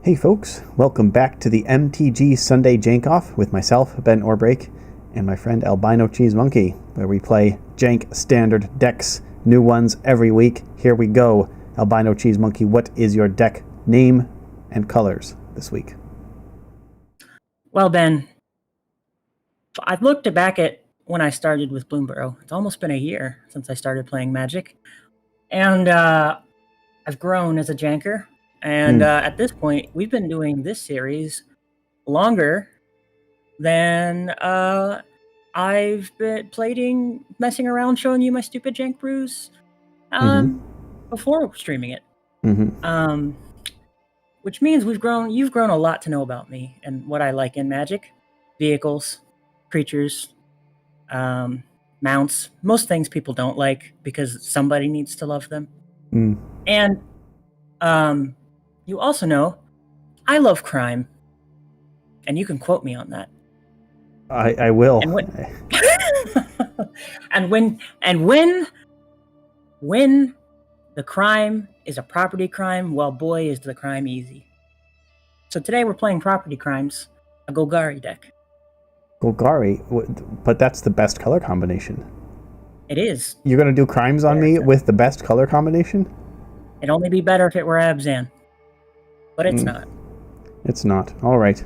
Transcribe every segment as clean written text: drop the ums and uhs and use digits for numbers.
Hey folks, welcome back to the MTG Sunday Jank-Off with myself, Ben Orbreak, and my friend AlbinoCheesemonkey, where we play Jank Standard decks, new ones every week. Here we go. AlbinoCheesemonkey, what is your deck name and colors this week? Well, Ben, I've looked back at when I started with Bloomburrow. It's almost been a year since I started playing Magic, and I've grown as a janker. And at this point, we've been doing this series longer than I've been messing around, showing you my stupid jank brews before streaming it. Which means you've grown a lot to know about me and what I like in Magic. Vehicles, creatures, mounts, most things people don't like because somebody needs to love them. And you also know I love crime, and you can quote me on that. I will. And when the crime is a property crime, well, boy, is the crime easy. So today we're playing property crimes, a Golgari deck. Golgari? But that's the best color combination. It is. You're going to do crimes on me with the best color combination? It'd only be better if it were Abzan. But it's not. It's not. All right.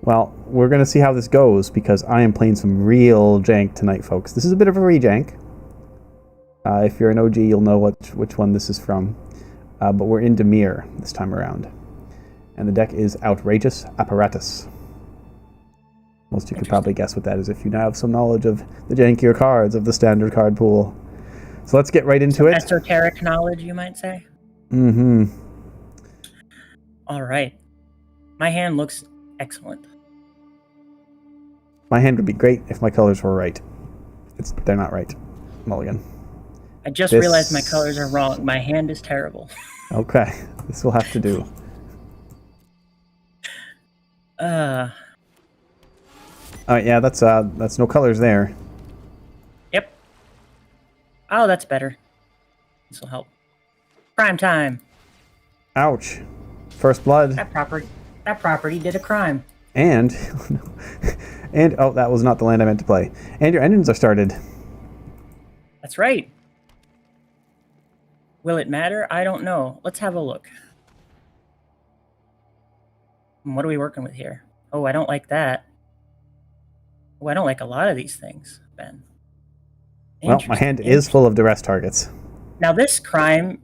Well, we're going to see how this goes because I am playing some real jank tonight, folks. This is a bit of a re-jank. If you're an OG, you'll know which one this is from. But we're in Dimir this time around. And the deck is Outrageous Apparatus. Most of you could probably guess what that is if you now have some knowledge of the jankier cards of the standard card pool. So let's get right into it. Esoteric knowledge, you might say? All right. My hand looks excellent. My hand would be great if my colors were right. They're not right. Mulligan. I just realized my colors are wrong. My hand is terrible. Okay. This will have to do. Yeah, that's no colors there. Yep. Oh, that's better. This will help. Prime time. Ouch. First blood. That property did a crime. And oh, that was not the land I meant to play. And your engines are started. That's right. Will it matter? I don't know. Let's have a look. What are we working with here? Oh, I don't like that. Oh, I don't like a lot of these things, Ben. Well, my hand is full of duress targets. Now this crime,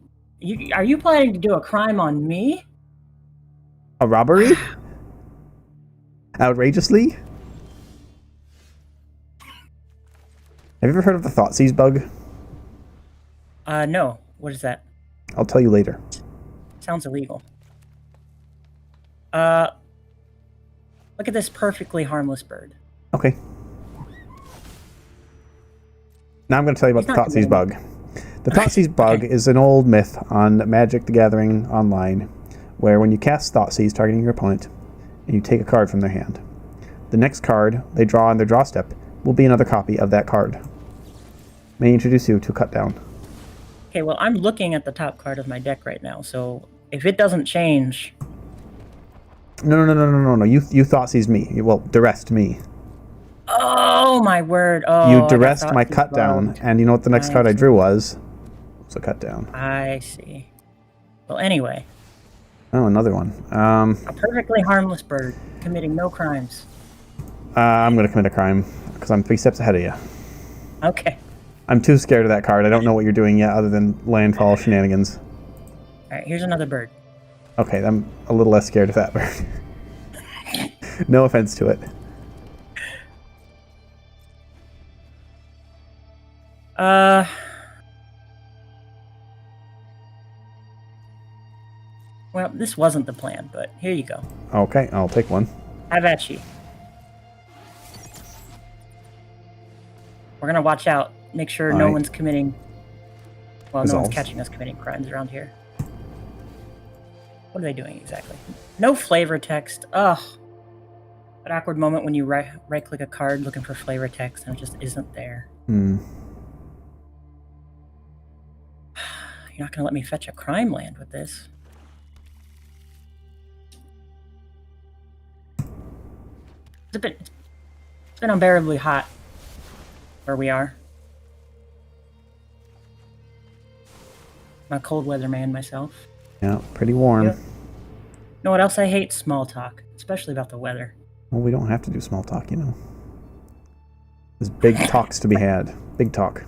are you planning to do a crime on me? A robbery? Outrageously? Have you ever heard of the Thoughtseize bug? No. What is that? I'll tell you later. Sounds illegal. Look at this perfectly harmless bird. Okay. Now I'm going to tell you about the Thoughtseize bug. The Thoughtseize bug is an old myth on Magic the Gathering Online, where when you cast Thoughtseize targeting your opponent, and you take a card from their hand, the next card they draw on their draw step will be another copy of that card. May I introduce you to Cut Down. Okay, well, I'm looking at the top card of my deck right now, so if it doesn't change... No. You Thoughtseize me. Well, duressed me. Oh, my word. Oh, you duressed my Cut Down, and you know what the next card I drew was? It was a Cut Down. I see. Well, anyway... Oh, another one. A perfectly harmless bird, committing no crimes. I'm going to commit a crime, because I'm 3 steps ahead of you. Okay. I'm too scared of that card. I don't know what you're doing yet, other than landfall shenanigans. Alright, here's another bird. Okay, I'm a little less scared of that bird. No offense to it. Well, this wasn't the plan, but here you go. Okay, I'll take one. Have at you. We're gonna watch out. Make sure no one's committing... Well, no one's catching us committing crimes around here. What are they doing exactly? No flavor text. Ugh. That awkward moment when you right-click a card looking for flavor text and it just isn't there. You're not gonna let me fetch a crime land with this. it's been unbearably hot where we are. I'm a cold weather man myself. Yeah, pretty warm. Yeah. You know what else I hate? Small talk, especially about the weather. Well, we don't have to do small talk, you know. There's big talks to be had. Big talk.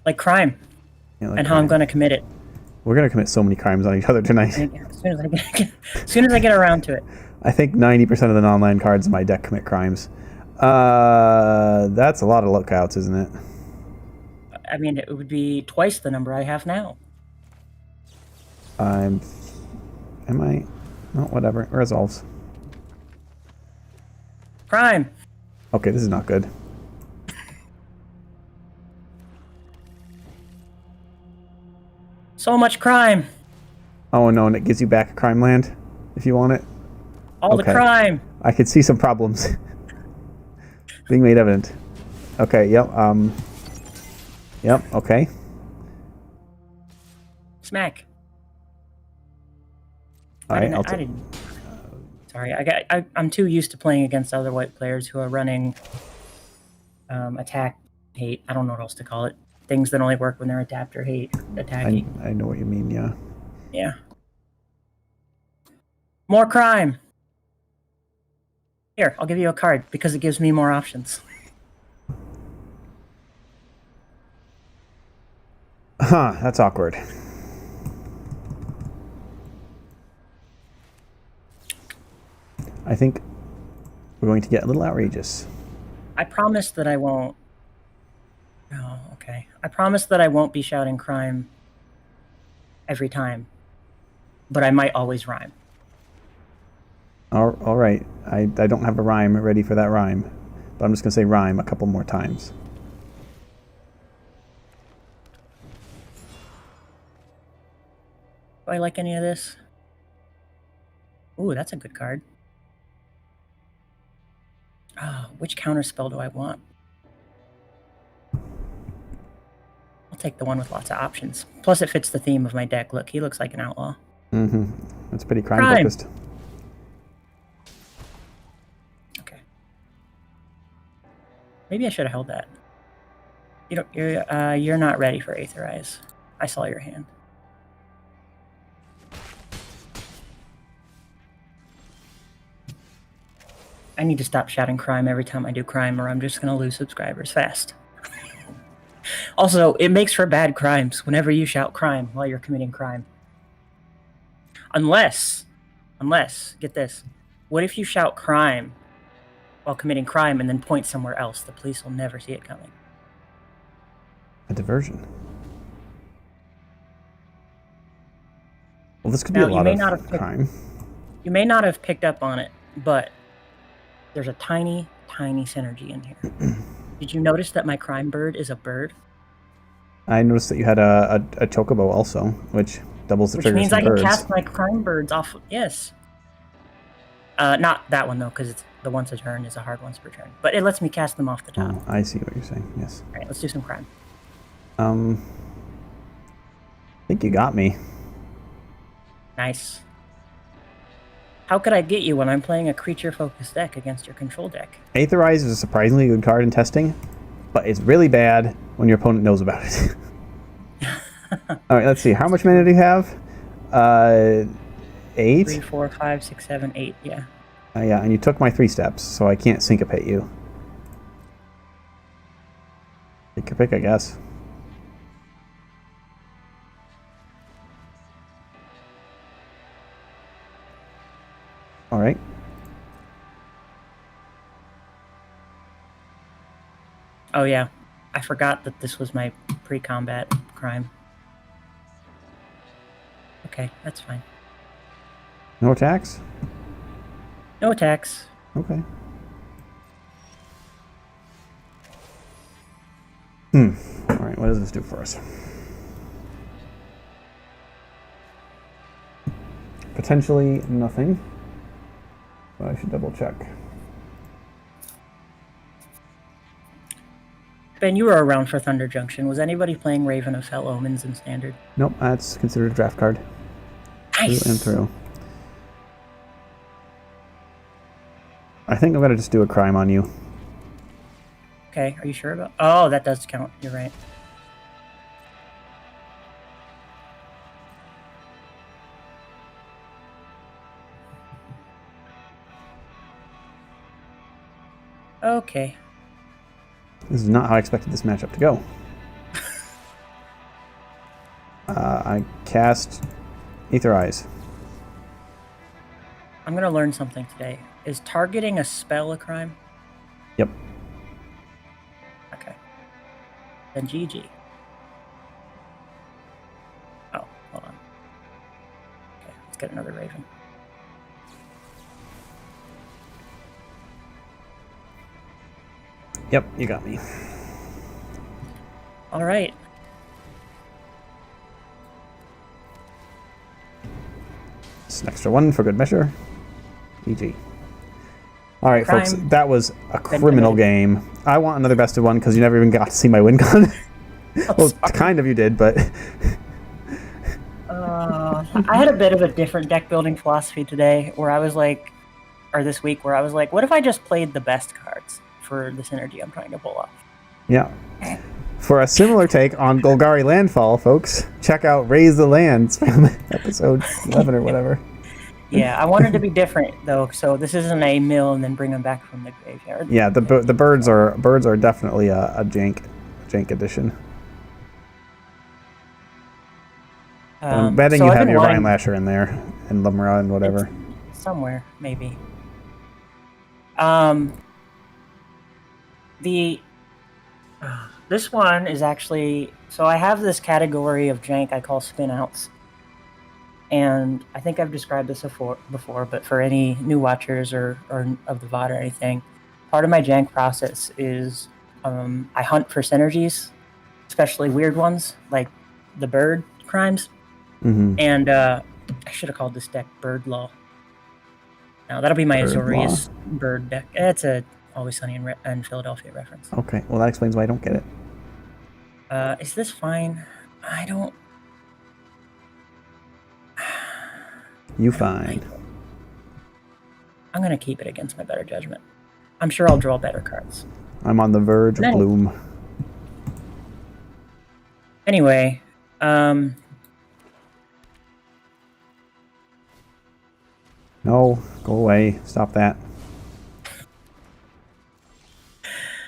Like crime. Yeah, like and how I'm going to commit it. We're going to commit so many crimes on each other tonight. As soon as I get around to it. I think 90% of the non-land cards in my deck commit crimes. That's a lot of lookouts, isn't it? I mean, it would be twice the number I have now. Am I? No, whatever. Resolves. Crime. Okay, this is not good. So much crime. Oh no, and it gives you back a crime land if you want it. All the crime. I could see some problems being made evident. Okay, yep, okay. Smack. All right, I didn't. Sorry, I'm too used to playing against other white players who are running attack hate. I don't know what else to call it. Things that only work when they're adapter hate attacking. I know what you mean, yeah. Yeah. More crime. Here, I'll give you a card because it gives me more options. Huh, that's awkward. I think we're going to get a little outrageous. I promise that I won't. Oh, okay. I promise that I won't be shouting crime every time, but I might always rhyme. All right. I don't have a rhyme ready for that rhyme, but I'm just going to say rhyme a couple more times. Do I like any of this? Ooh, that's a good card. Which counterspell do I want? I'll take the one with lots of options. Plus, it fits the theme of my deck. Look, he looks like an outlaw. Mm-hmm. That's pretty crime-focused. Okay. Maybe I should have held that. You're not ready for Aetherize. I saw your hand. I need to stop shouting crime every time I do crime, or I'm just going to lose subscribers fast. Also, it makes for bad crimes whenever you shout crime while you're committing crime. Unless, get this, what if you shout crime while committing crime and then point somewhere else? The police will never see it coming. A diversion. Well, this could be a lot of crime. You may not have picked up on it, but there's a tiny, tiny synergy in here. Did you notice that my crime bird is a bird? I noticed that you had a chocobo also, which doubles the triggers. Which means I can cast my crime birds off. Yes. Not that one, though, because it's the once a turn is a hard once per turn. But it lets me cast them off the top. Oh, I see what you're saying, yes. All right, let's do some crime. I think you got me. Nice. How could I get you when I'm playing a creature-focused deck against your control deck? Aetherize is a surprisingly good card in testing, but it's really bad when your opponent knows about it. All right, let's see. How much mana do you have? 8? 3, 4, 5, 6, 7, 8, yeah. Yeah, and you took my 3 steps, so I can't syncopate you. Take your pick, I guess. All right. Oh, yeah. I forgot that this was my pre-combat crime. Okay, that's fine. No attacks? No attacks. Okay. All right, what does this do for us? Potentially nothing. But I should double check. Ben, you were around for Thunder Junction. Was anybody playing Raven of Fell Omens in Standard? Nope, that's considered a draft card. Nice. Through and through. I think I'm going to just do a crime on you. Okay, are you sure about... Oh, that does count. You're right. Okay. This is not how I expected this matchup to go. I cast Ether Eyes. I'm going to learn something today. Is targeting a spell a crime? Yep. Okay. Then GG. Oh, hold on. Okay, let's get another Raven. Yep, you got me. All right. It's an extra one for good measure. GG. All right, Crime. folks, that was a criminal game. I want another best of one because you never even got to see my win con. Well, kind of you did, but... I had a bit of a different deck building philosophy today where I was like, or this week where I was like, what if I just played the best cards for the synergy I'm trying to pull off? Yeah. For a similar take on Golgari Landfall, folks, check out Raise the Lands from episode 11 or whatever. Yeah, I wanted to be different though, so this isn't a mill and then bring them back from the graveyard. Yeah, the birds are definitely a jank edition. I'm betting so you I've have been your wanting- Vine Lasher in there and Limra and whatever. It's somewhere, maybe. This one is actually... So I have this category of jank I call spin-outs. And I think I've described this before, but for any new watchers or of the VOD or anything, part of my jank process is I hunt for synergies, especially weird ones, like the bird crimes. Mm-hmm. And I should have called this deck Bird Law. Now, that'll be my Bird Azorius bird deck. It's a Always Sunny in Philadelphia reference. Okay, well that explains why I don't get it. Is this fine? I don't... You fine. I'm going to keep it against my better judgment. I'm sure I'll draw better cards. I'm on the verge of bloom. Anyway, No, go away. Stop that.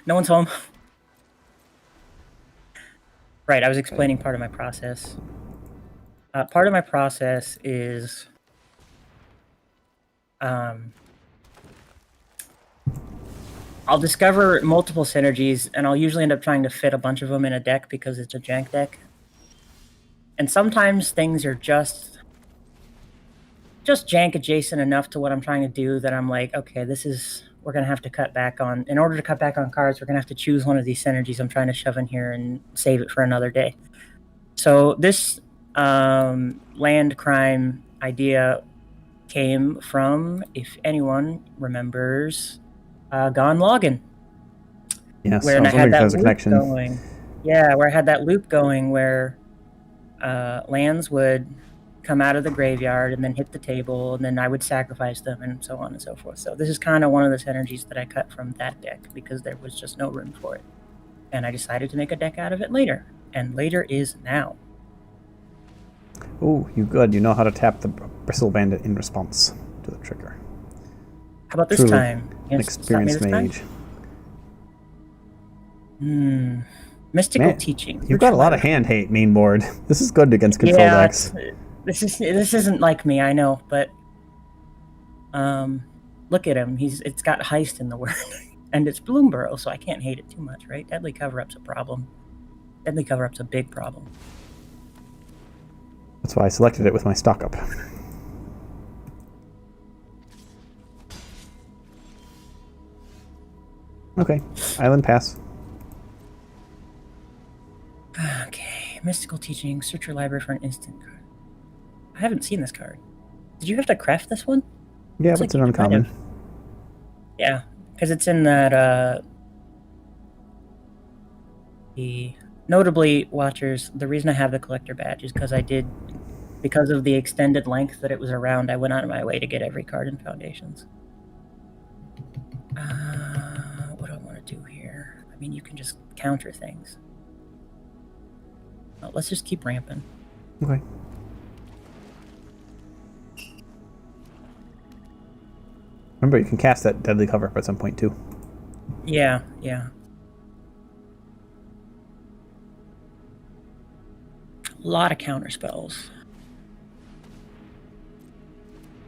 no one's home. Right, I was explaining part of my process. Part of my process is... I'll discover multiple synergies, and I'll usually end up trying to fit a bunch of them in a deck because it's a jank deck. And sometimes things are just jank adjacent enough to what I'm trying to do that I'm like, okay, we're going to have to cut back on... In order to cut back on cards, we're going to have to choose one of these synergies I'm trying to shove in here and save it for another day. So this land crime idea came from, if anyone remembers... Gone Login. Yes, where I was I had wondering if that there's a loop connection. going. Yeah, where I had that loop going where lands would come out of the graveyard and then hit the table, and then I would sacrifice them and so on and so forth. So this is kind of one of the synergies that I cut from that deck because there was just no room for it. And I decided to make a deck out of it later. And later is now. Oh, you good. You know how to tap the Bristle Bandit in response to the trigger. How about this Truly time? an experienced mage. Mystical Teaching. You've got a lot of hand hate main board. This is good against control decks. This isn't like me, I know, but look at him. It's got heist in the word. And it's Bloomborough, so I can't hate it too much, right? Deadly Cover-Up's a problem. Deadly Cover-Up's a big problem. That's why I selected it with my stock up. Okay, Island pass. Okay, Mystical Teaching. Search your library for an instant card. I haven't seen this card. Did you have to craft this one? Yeah, but it's an uncommon. Yeah, because it's in that, Notably, watchers, the reason I have the collector badge is because because of the extended length that it was around, I went out of my way to get every card in Foundations. What do I want to do here? I mean, you can just counter things. Well, let's just keep ramping. Okay. Remember, you can cast that deadly cover up at some point, too. Yeah, yeah. A lot of counter spells.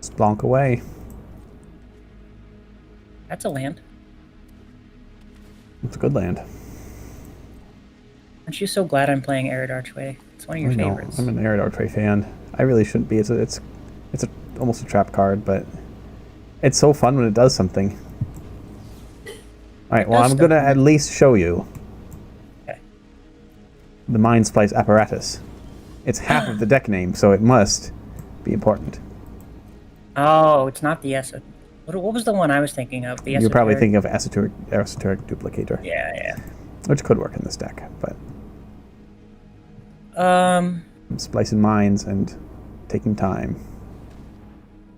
Splonk away. That's a land. It's a good land. Aren't you so glad I'm playing Arid Archway? It's one of your favorites. I'm an Arid Archway fan. I really shouldn't be. It's almost a trap card, but it's so fun when it does something. All right, well, I'm going to at least show you the Mind Splice Apparatus. It's half of the deck name, so it must be important. Oh, it's not the Esoteric. What was the one I was thinking of? The You're probably thinking of Esoteric Duplicator. Yeah, yeah. Which could work in this deck, but... I'm splicing minds and taking time.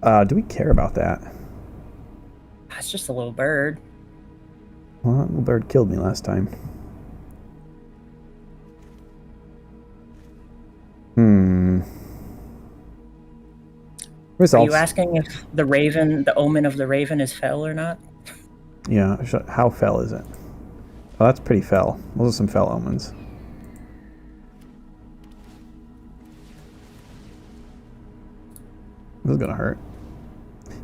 Do we care about that? It's just a little bird. Well, that little bird killed me last time. Results. Are you asking if the raven, the omen of the raven, is fell or not? Yeah, how fell is it? Oh, that's pretty fell. Those are some fell omens. This is gonna hurt.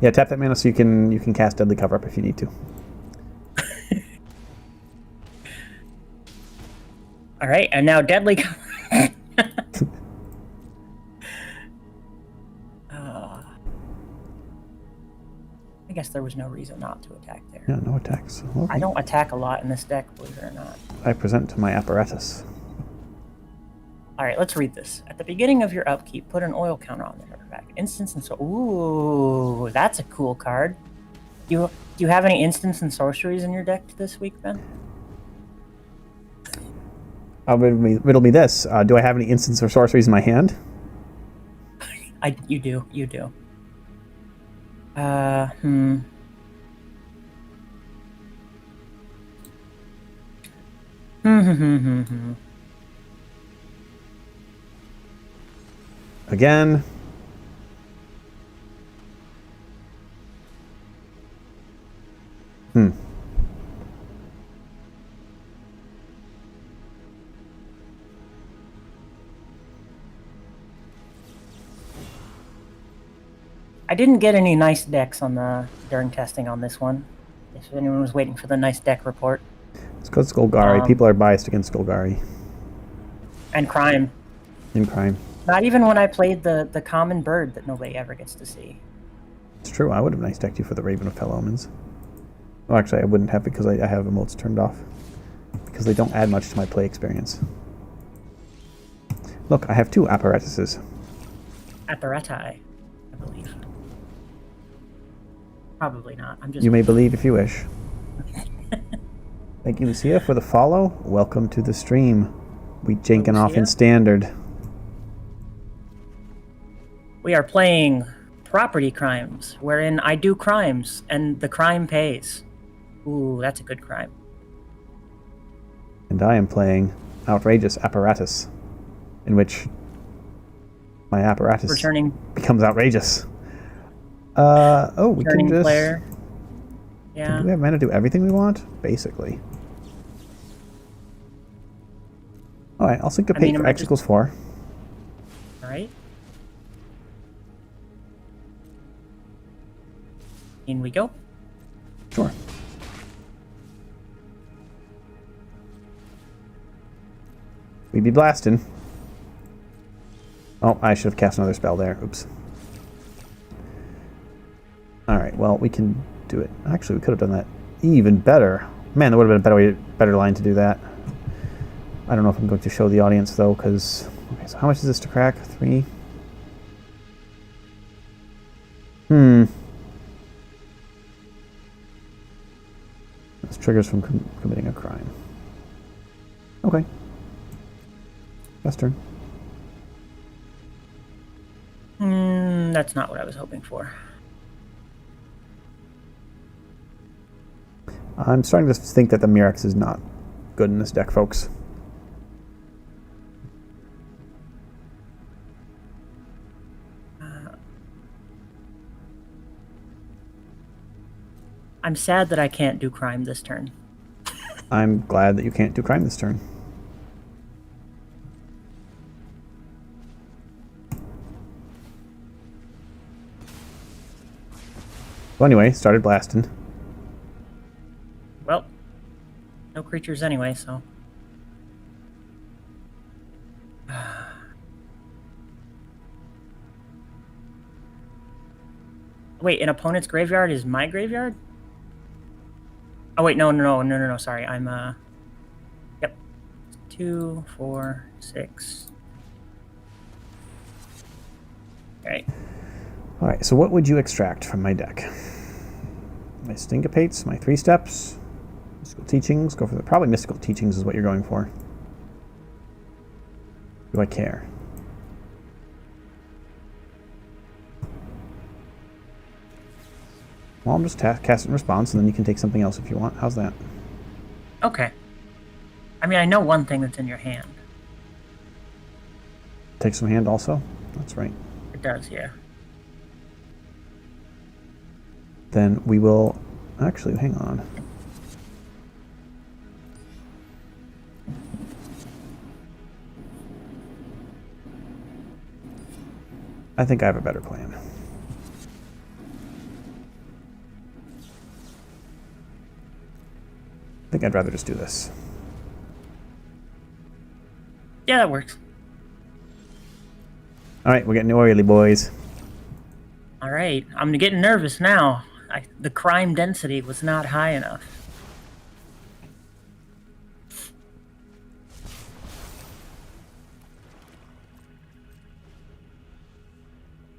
Yeah, tap that mana so you can cast Deadly Cover Up if you need to. All right, and now Deadly Cover. I guess there was no reason not to attack there. Yeah, no attacks. Okay. I don't attack a lot in this deck, believe it or not. I present to my apparatus. All right, let's read this. At the beginning of your upkeep, put an oil counter on the back. Instance and so. Ooh, that's a cool card. Do you have any instants and sorceries in your deck this week, Ben? Riddle me this. Do I have any instants or sorceries in my hand? You do. Again. I didn't get any nice decks during testing on this one. If anyone was waiting for the nice deck report. It's because Golgari. People are biased against Golgari. And crime. And crime. Not even when I played the common bird that nobody ever gets to see. It's true. I would have nice decked you for the Raven of Fell Omens. Well, actually, I wouldn't have because I have emotes turned off. Because they don't add much to my play experience. Look, I have 2 apparatuses. Apparati, I believe. Probably not. I'm just. You may believe if you wish. Thank you, Lucia, for the follow. Welcome to the stream. We janking off in Standard. We are playing Property Crimes, wherein I do crimes, and the crime pays. Ooh, that's a good crime. And I am playing Outrageous Apparatus, in which my apparatus becomes outrageous. We can just... player. Yeah. Do we have mana to do everything we want? Basically. Alright, I'll syncopate for X equals 4. Alright. In we go. Sure. We'd be blasting. Oh, I should have cast another spell there. Oops. Alright, well, we can do it. Actually, we could have done that even better. Man, there would have been a better line to do that. I don't know if I'm going to show the audience, though, because... Okay, so how much is this to crack? 3? This triggers from committing a crime. Okay. Best turn. That's not what I was hoping for. I'm starting to think that the Murex is not good in this deck, folks. I'm sad that I can't do crime this turn. I'm glad that you can't do crime this turn. Well, anyway, started blasting. Well, no creatures anyway, so. Wait, an opponent's graveyard is my graveyard? Oh wait, no, sorry. I'm yep. 2, 4, 6. Alright. Alright, so what would you extract from my deck? My Stinkapates, my 3 steps, mystical teachings, go for the probably mystical teachings is what you're going for. Do I care? Well, I'm just cast in response, and then you can take something else if you want. How's that? Okay. I mean, I know one thing that's in your hand. Take some hand also? That's right. It does, yeah. Then we will... Actually, hang on. I think I have a better plan. I think I'd rather just do this. Yeah, that works. Alright, we're getting oily, boys. Alright, I'm getting nervous now. The crime density was not high enough.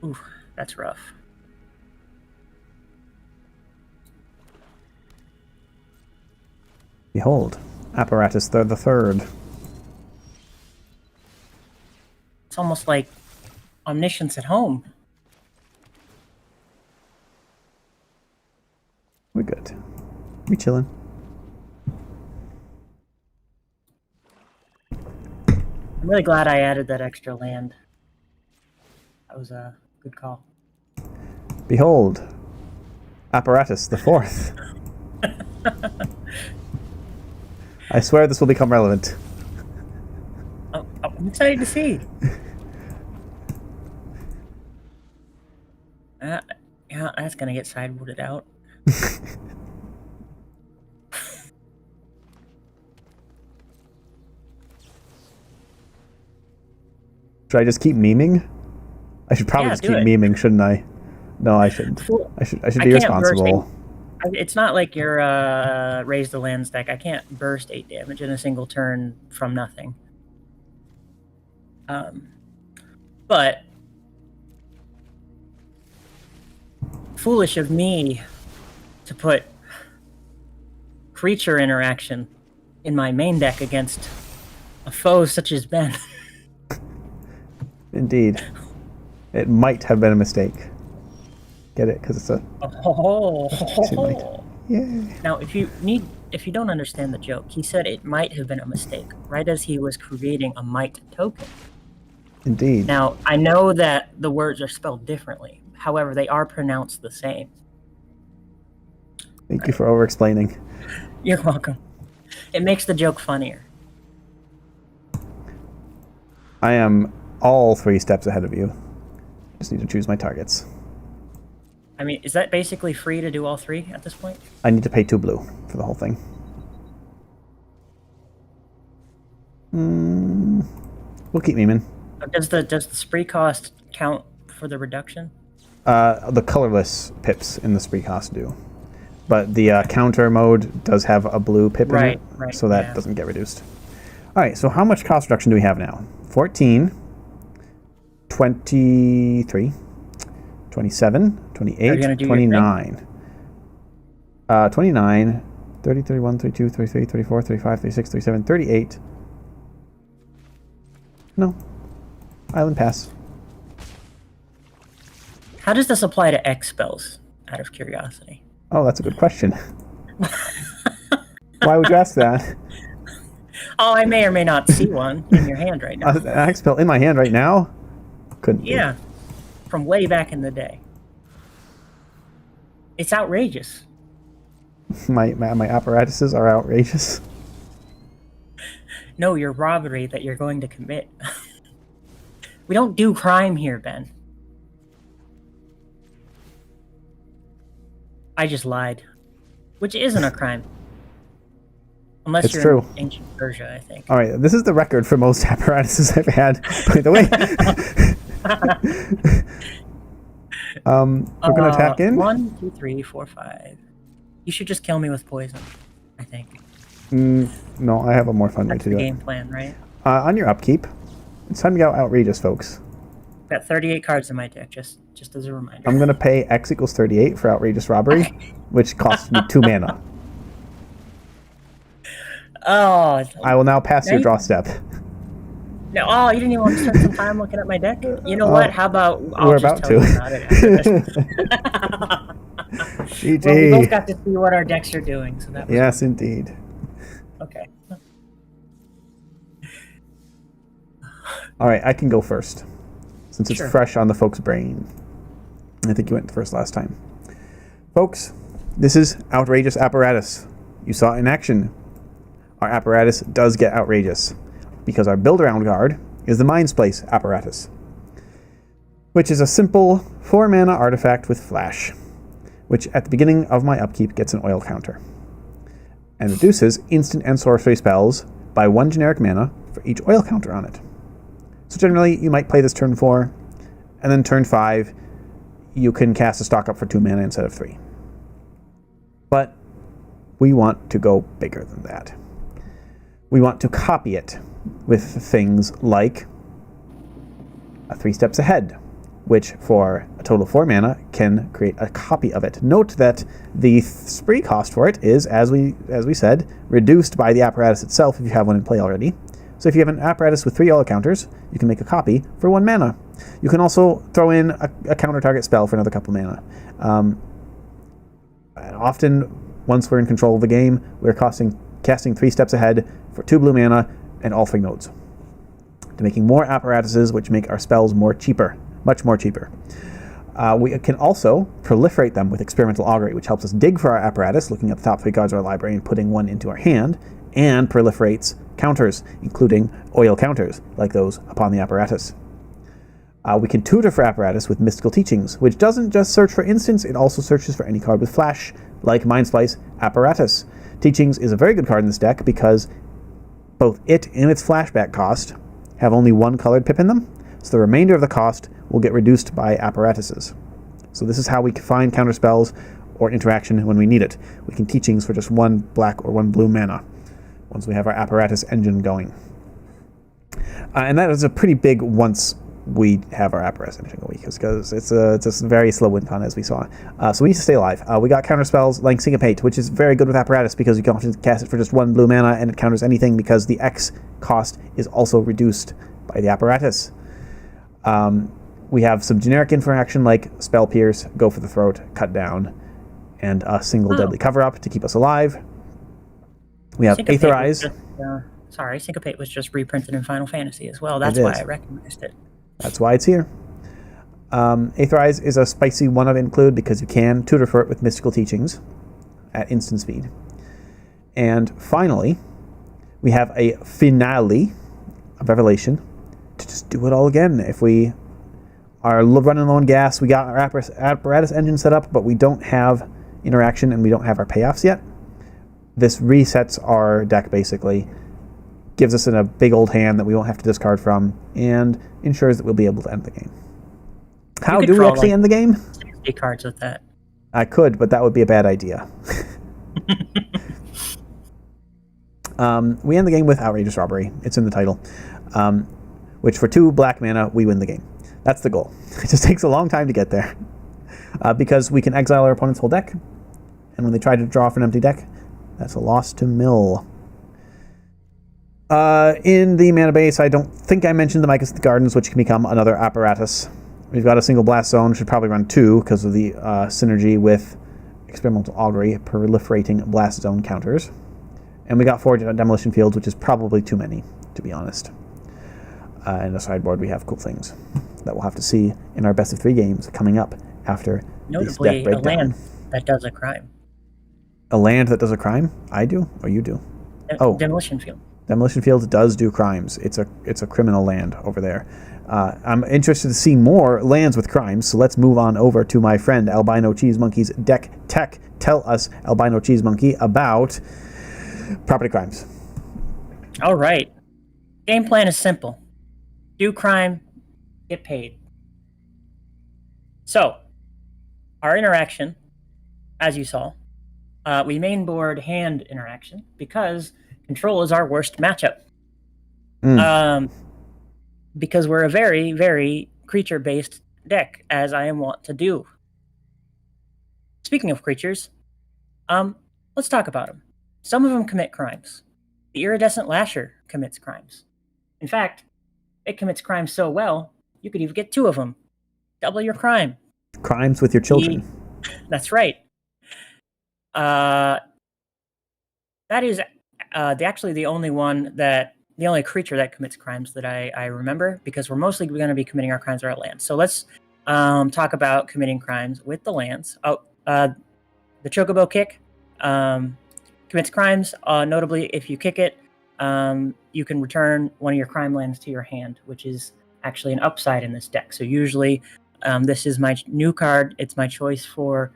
Ooh, that's rough. Behold, Apparatus the Third. It's almost like omniscience at home. We're good. We chilling. I'm really glad I added that extra land. That was a good call. Behold, Apparatus the Fourth. I swear this will become relevant. Oh, I'm excited to see. Yeah, that's gonna get sideboarded out. Should I just keep memeing? I should probably just keep memeing, shouldn't I? No, I shouldn't. I should be responsible. It's not like your raise the lands deck. I can't burst 8 damage in a single turn from nothing. But foolish of me to put creature interaction in my main deck against a foe such as Ben. Indeed. It might have been a mistake. Get it? Because it's a... Oh. Yeah. Now, if you don't understand the joke, he said it might have been a mistake, right as he was creating a might token. Indeed. Now, I know that the words are spelled differently. However, they are pronounced the same. Thank you for over-explaining. You're welcome. It makes the joke funnier. I am all 3 steps ahead of you. Just need to choose my targets. I mean, is that basically free to do all 3 at this point? I need to pay 2 blue for the whole thing. We'll keep memeing. Does the spree cost count for the reduction? The colorless pips in the spree cost do. But the counter mode does have a blue pip in it, so that doesn't get reduced. Alright, so how much cost reduction do we have now? 14, 23, 27, 28, 29. 29, 30, 31, 32, 33, 34, 35, 36, 37, 38. No. Island pass. How does this apply to X spells, out of curiosity? Oh, that's a good question. Why would you ask that? Oh, I may or may not see one in your hand right now. An axe spell in my hand right now? Couldn't be. Yeah, from way back in the day. It's outrageous. My apparatuses are outrageous. No, your robbery that you're going to commit. We don't do crime here, Ben. I just lied. Which isn't a crime. Unless It's you're true. in ancient Persia, I think. All right, this is the record for most apparatuses I've had, by the way. We're going to attack in. 1, 2, 3, 4, 5. You should just kill me with poison, I think. No, I have a more fun way That's to the do game it. plan, right? On your upkeep, it's time to go outrageous, folks. Got 38 cards in my deck, just as a reminder. I'm going to pay X equals 38 for outrageous robbery, which costs me 2 mana. Oh. I will now pass your draw step. No, oh, you didn't even want to spend some time looking at my deck? You know what? How about I'll we're just about tell to. you about it after this. GG. Well, we both got to see what our decks are doing, so that was Yes, indeed. okay. All right, I can go first, since it's Sure. fresh on the folks' brain. I think you went first last time. Folks, this is Outrageous Apparatus. You saw it in action. Our apparatus does get outrageous, because our build-around card is the Mind's Place Apparatus, which is a simple 4-mana artifact with flash, which at the beginning of my upkeep gets an oil counter, and reduces instant and sorcery spells by 1 generic mana for each oil counter on it. So generally, you might play this turn 4, and then turn 5, you can cast a stock up for 2 mana instead of 3. But we want to go bigger than that. We want to copy it with things like a 3 steps ahead, which for a total of 4 mana can create a copy of it. Note that the spree cost for it is, as we said, reduced by the apparatus itself if you have one in play already. So if you have an apparatus with 3 oil counters, you can make a copy for 1 mana. You can also throw in a counter target spell for another couple mana. And often, once we're in control of the game, we're casting 3 steps ahead for 2 blue mana and all 3 nodes, to making more apparatuses, which make our spells much more cheaper. We can also proliferate them with Experimental Augury, which helps us dig for our apparatus, looking at the top 3 cards of our library and putting one into our hand, and proliferates counters, including oil counters, like those upon the apparatus. We can tutor for apparatus with Mystical Teachings, which doesn't just search for instants, it also searches for any card with flash, like Mind Splice Apparatus. Teachings is a very good card in this deck because both it and its flashback cost have only 1 colored pip in them, so the remainder of the cost will get reduced by apparatuses. So this is how we can find counter spells or interaction when we need it. We can Teachings for just 1 black or 1 blue mana once we have our apparatus engine going. And that is a pretty big once we have our apparatus engine going, because it's a very slow win con, as we saw. So we need to stay alive. We got counter spells like Syncopate, which is very good with apparatus because you can often cast it for just 1 blue mana and it counters anything because the X cost is also reduced by the apparatus. We have some generic interaction like Spell Pierce, Go for the Throat, Cut Down, and a single deadly cover-up to keep us alive. We have Aetherize. Syncopate was just reprinted in Final Fantasy as well. That's why I recognized it. That's why it's here. Aetherize is a spicy one-of include because you can tutor for it with Mystical Teachings at instant speed. And finally, we have a finale of Revelation to just do it all again. If we are running low on gas, we got our apparatus engine set up, but we don't have interaction and we don't have our payoffs yet, this resets our deck basically, gives us a big old hand that we won't have to discard from, and ensures that we'll be able to end the game. How do we actually end the game? 60 cards with that. I could, but that would be a bad idea. We end the game with Outrageous Robbery. It's in the title. Which for 2 black mana, we win the game. That's the goal. It just takes a long time to get there. Because we can exile our opponent's whole deck, and when they try to draw off an empty deck, that's a loss to mill. In the mana base, I don't think I mentioned the Mycos of the Gardens, which can become another apparatus. We've got a single Blast Zone, should probably run 2 because of the synergy with Experimental Augury, proliferating Blast Zone counters. And we got 4 demolition fields, which is probably too many, to be honest. And the sideboard, we have cool things that we'll have to see in our best of 3 games coming up after this deck Notably, a breakdown. land that does a crime. A land that does a crime? I do, or you do? Demolition field. Demolition field does do crimes. It's a criminal land over there. I'm interested to see more lands with crimes, so let's move on over to my friend AlbinoCheesemonkey's deck tech. Tell us, AlbinoCheesemonkey, about property crimes. All right. Game plan is simple. Do crime, get paid. So, our interaction, as you saw, we mainboard hand interaction because control is our worst matchup. Because we're a very, very creature-based deck, as I am wont to do. Speaking of creatures, let's talk about them. Some of them commit crimes. The iridescent lasher commits crimes. In fact, it commits crimes so well, you could even get 2 of them. Double your crime. Crimes with your children. That's right. That is actually the only creature that commits crimes that I remember, because we're mostly going to be committing our crimes with our lands. So let's talk about committing crimes with the lands. The Chocobo kick commits crimes. Notably, if you kick it, you can return one of your crime lands to your hand, which is actually an upside in this deck. So usually, this is my new card. It's my choice for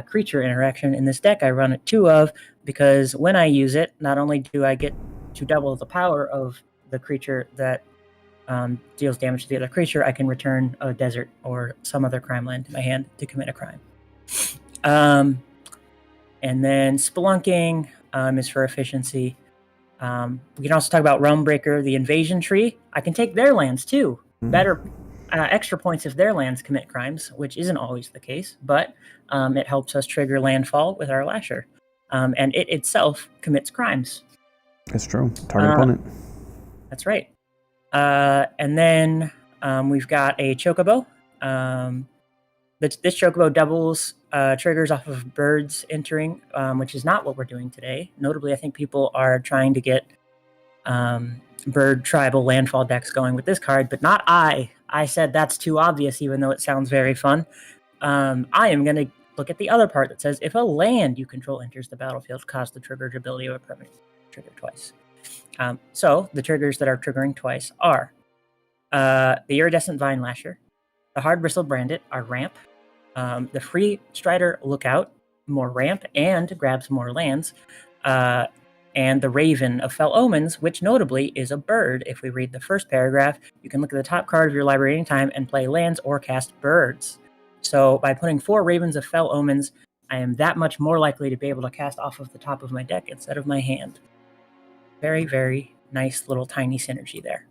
creature interaction in this deck. I run it 2 of, because when I use it, not only do I get to double the power of the creature that deals damage to the other creature, I can return a desert or some other crime land to my hand to commit a crime. And then Spelunking is for efficiency. We can also talk about Realm Breaker, the Invasion Tree. I can take their lands too. Better extra points if their lands commit crimes, which isn't always the case, but it helps us trigger landfall with our Lasher. And it itself commits crimes. That's true. Target opponent. That's right. And then we've got a Chocobo. This Chocobo doubles triggers off of birds entering, which is not what we're doing today. Notably, I think people are trying to get bird tribal landfall decks going with this card, but not I. I said that's too obvious, even though it sounds very fun. I am going to look at the other part that says, if a land you control enters the battlefield, cause the triggered ability of a permanent trigger twice. So the triggers that are triggering twice are the Iridescent Vine Lasher, the Hard Bristle Branded, our ramp, the Free Strider Lookout, more ramp and grabs more lands, and the Raven of Fell Omens, which notably is a bird. If we read the first paragraph, you can look at the top card of your library anytime and play lands or cast birds. So by putting 4 Ravens of Fell Omens, I am that much more likely to be able to cast off of the top of my deck instead of my hand. Very, very nice little tiny synergy there.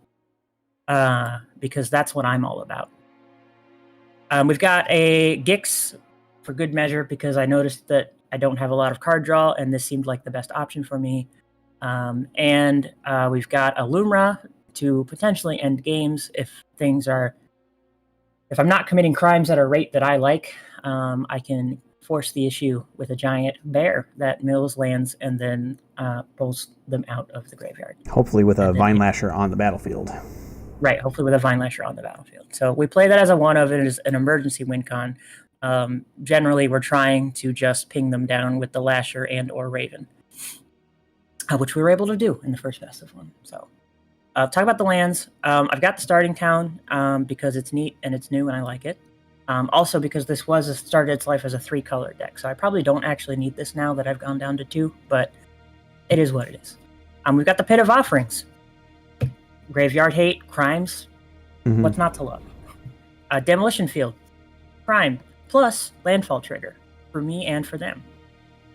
Because that's what I'm all about. We've got a Gix for good measure, because I noticed that I don't have a lot of card draw, and this seemed like the best option for me. And we've got a Lumra to potentially end games if I'm not committing crimes at a rate that I like. I can force the issue with a giant bear that mills lands and then pulls them out of the graveyard. Hopefully with a Vine Lasher on the battlefield. Right, hopefully with a Vine Lasher on the battlefield. So we play that as a one of, it is an emergency win con. Generally, we're trying to just ping them down with the Lasher and or Raven, which we were able to do in the first best of one. So talk about the lands. I've got the starting town because it's neat and it's new and I like it. Also because this started its life as a 3-color deck, so I probably don't actually need this now that I've gone down to 2, but it is what it is. We've got the Pit of Offerings. Graveyard Hate, crimes, what's not to love? Demolition Field, crime, plus landfall trigger, for me and for them.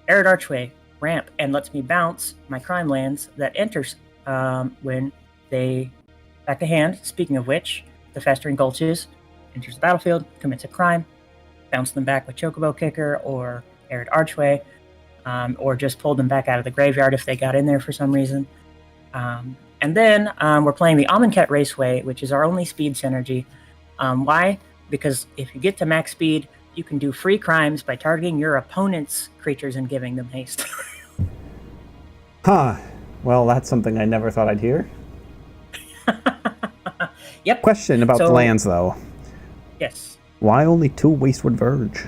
Arid Archway, ramp, and lets me bounce my crime lands that enters when they back to hand. Speaking of which, the Festering Gulches enters the battlefield, commits a crime, bounce them back with Chocobo Kicker or Arid Archway, or just pull them back out of the graveyard if they got in there for some reason. And then we're playing the Amonkhet Raceway, which is our only speed synergy. Why? Because if you get to max speed, you can do free crimes by targeting your opponent's creatures and giving them haste. Huh. Well, that's something I never thought I'd hear. Yep. Question about the lands, though. Yes. Why only 2 Wastewood Verge?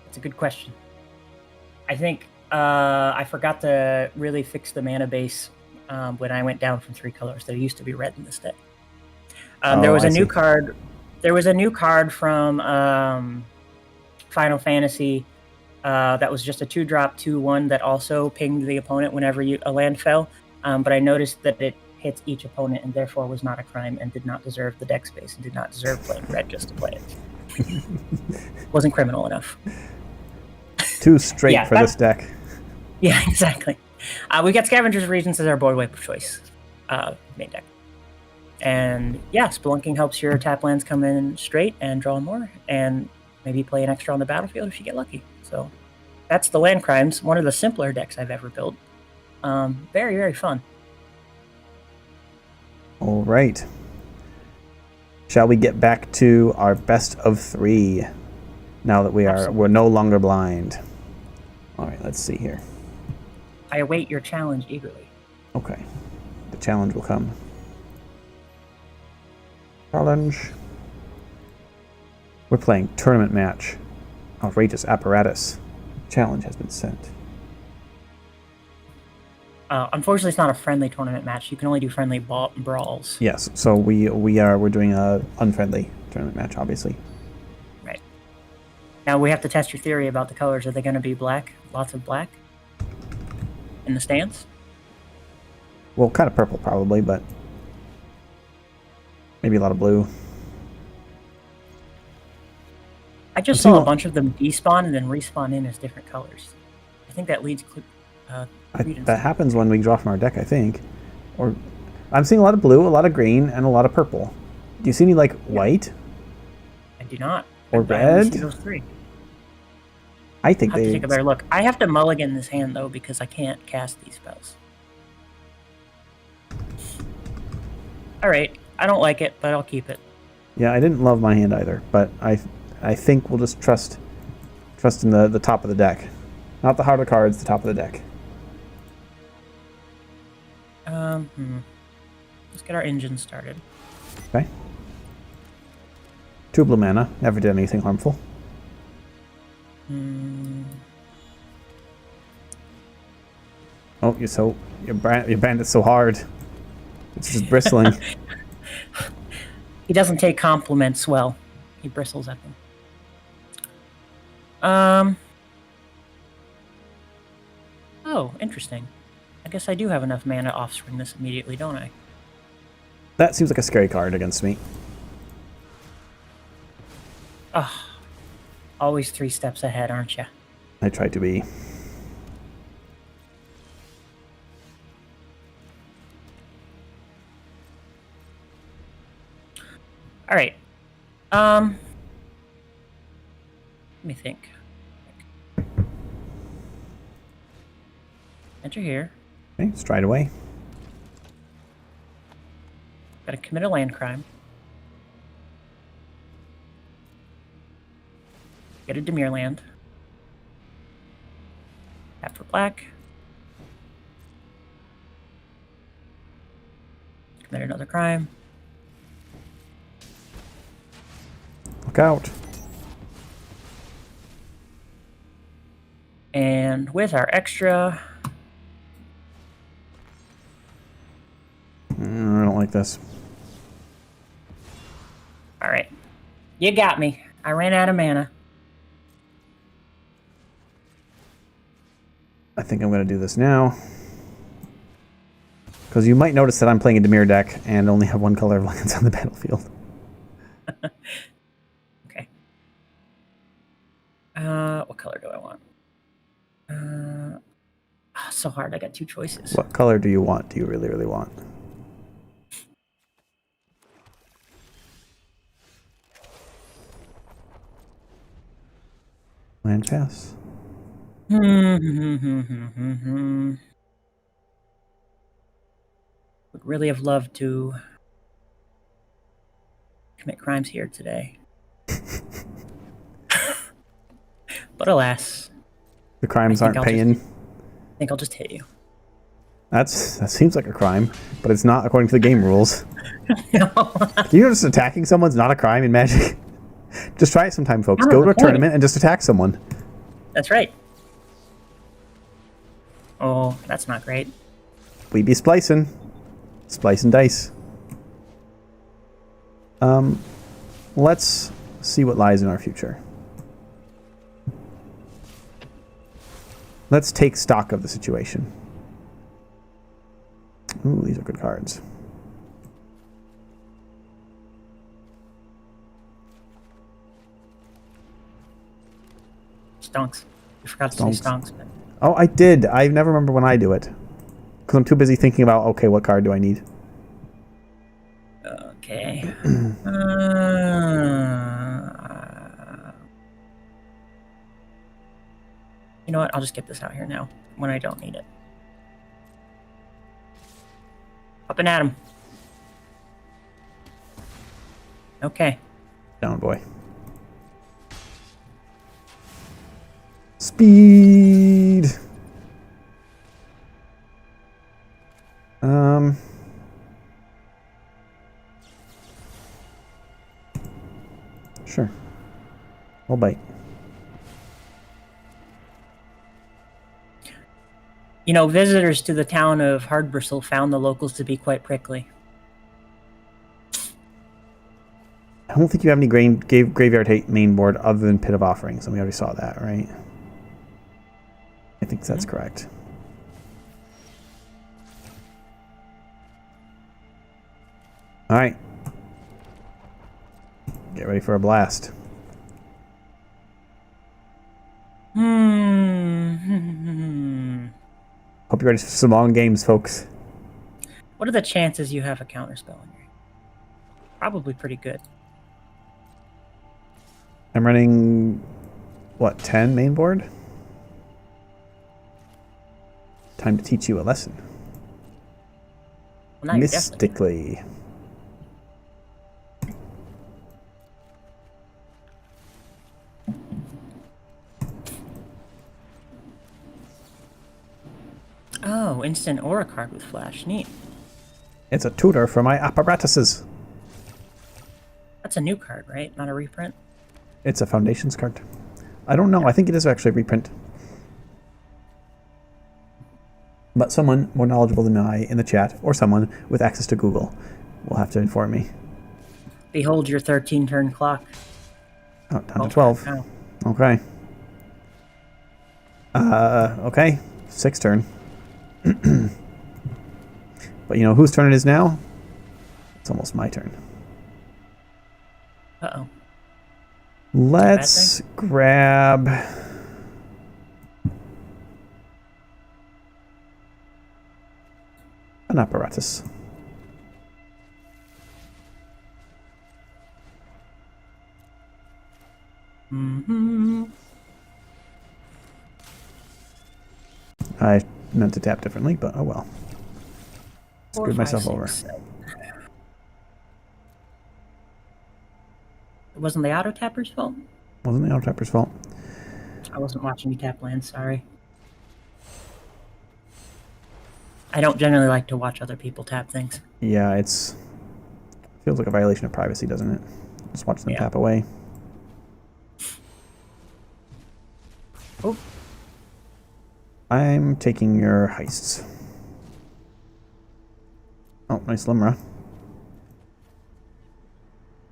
That's a good question. I think I forgot to really fix the mana base when I went down from 3 colors. There used to be red in this deck. There was a new card. There was a new card from Final Fantasy that was just a 2-drop 2/1 that also pinged the opponent whenever a land fell. But I noticed that it hits each opponent and therefore was not a crime and did not deserve the deck space and did not deserve playing red just to play it. Wasn't criminal enough. Too straight for this deck. Yeah, exactly. We got Scavenger's Regions as our board wipe of choice main deck. And yeah, Spelunking helps your tap lands come in straight and draw more, and maybe play an extra on the battlefield if you get lucky. So that's the land crimes. One of the simpler decks I've ever built. Very, very fun. All right. Shall we get back to our best of 3 now that we're no longer blind? All right, let's see here. I await your challenge eagerly. Okay. The challenge will come. Challenge. We're playing tournament match. Outrageous Apparatus. Challenge has been sent. Unfortunately, it's not a friendly tournament match. You can only do friendly brawls. Yes, so we're doing a unfriendly tournament match, obviously. Right. Now we have to test your theory about the colors. Are they going to be black? Lots of black in the stands? Well, kind of purple probably, but maybe a lot of blue. I just saw a bunch of them despawn and then respawn in as different colors. I think that leads that happens when we draw from our deck, I think. Or I'm seeing a lot of blue, a lot of green, and a lot of purple. Do you see any like white? I do not. Or red? I only see those 3. I think I have to take a better look. I have to mulligan this hand though because I can't cast these spells. All right, I don't like it, but I'll keep it. Yeah, I didn't love my hand either, but I think we'll just trust in the top of the deck, not the harder cards, the top of the deck. Let's get our engine started. Okay. 2 blue mana. Never did anything harmful. Oh, your bandit's so hard. It's just bristling. He doesn't take compliments well. He bristles at them. Oh, interesting. I guess I do have enough mana to offspring this immediately, don't I? That seems like a scary card against me. Always 3 steps ahead, aren't you? I try to be. All right. Let me think. Enter here. Okay, stride away. Gotta commit a land crime. Get a Dimir land. Tap for black. Commit another crime. Look out. And with our extra... I don't like this. All right. You got me. I ran out of mana. I think I'm going to do this now. Because you might notice that I'm playing a Dimir deck and only have 1 color of lands on the battlefield. Okay. What color do I want? So hard. I got 2 choices. What color do you want? Do you really, really want? Land pass. Would really have loved to commit crimes here today. But alas, The crimes aren't paying. I think I'll just hit you. That seems like a crime, but it's not according to the game rules. No. You know, just attacking someone's not a crime in Magic. Just try it sometime, folks. Go to a tournament and just attack someone. That's right. Oh, that's not great. We be splicing. Splicing dice. Let's see what lies in our future. Let's take stock of the situation. Ooh, these are good cards. Stonks. You forgot to say stonks. Oh, I did. I never remember when I do it. Because I'm too busy thinking about, okay, what card do I need? Okay. You know what? I'll just get this out here now when I don't need it. Up and at him. Okay. Down, boy. Speed. Sure. I'll bite. You know, visitors to the town of Hardbristle found the locals to be quite prickly. I don't think you have any graveyard main board other than Pit of Offerings, and we already saw that, right? I think that's correct. All right. Get ready for a blast. Hope you're ready for some long games, folks. What are the chances you have a counterspell in here? Probably pretty good. I'm running, what, 10 main board? Time to teach you a lesson. Well, Mystically. Oh, instant aura card with flash. Neat. It's a tutor for my apparatuses. That's a new card, right? Not a reprint? It's a Foundations card. I don't know. I think it is actually a reprint. But someone more knowledgeable than I in the chat, or someone with access to Google, will have to inform me. Behold your 13-turn clock. Oh, down to 12. Oh. Okay. Okay. 6 turn. But you know whose turn it is now? It's almost my turn. Uh-oh. Let's grab... an apparatus. I meant to tap differently, but oh well. Screwed myself over. It wasn't the auto tapper's fault? Wasn't the auto tapper's fault. I wasn't watching you tap land, sorry. I don't generally like to watch other people tap things. Yeah, it's... feels like a violation of privacy, doesn't it? Just watch them tap away. Oh. I'm taking your heists. Oh, nice Limra.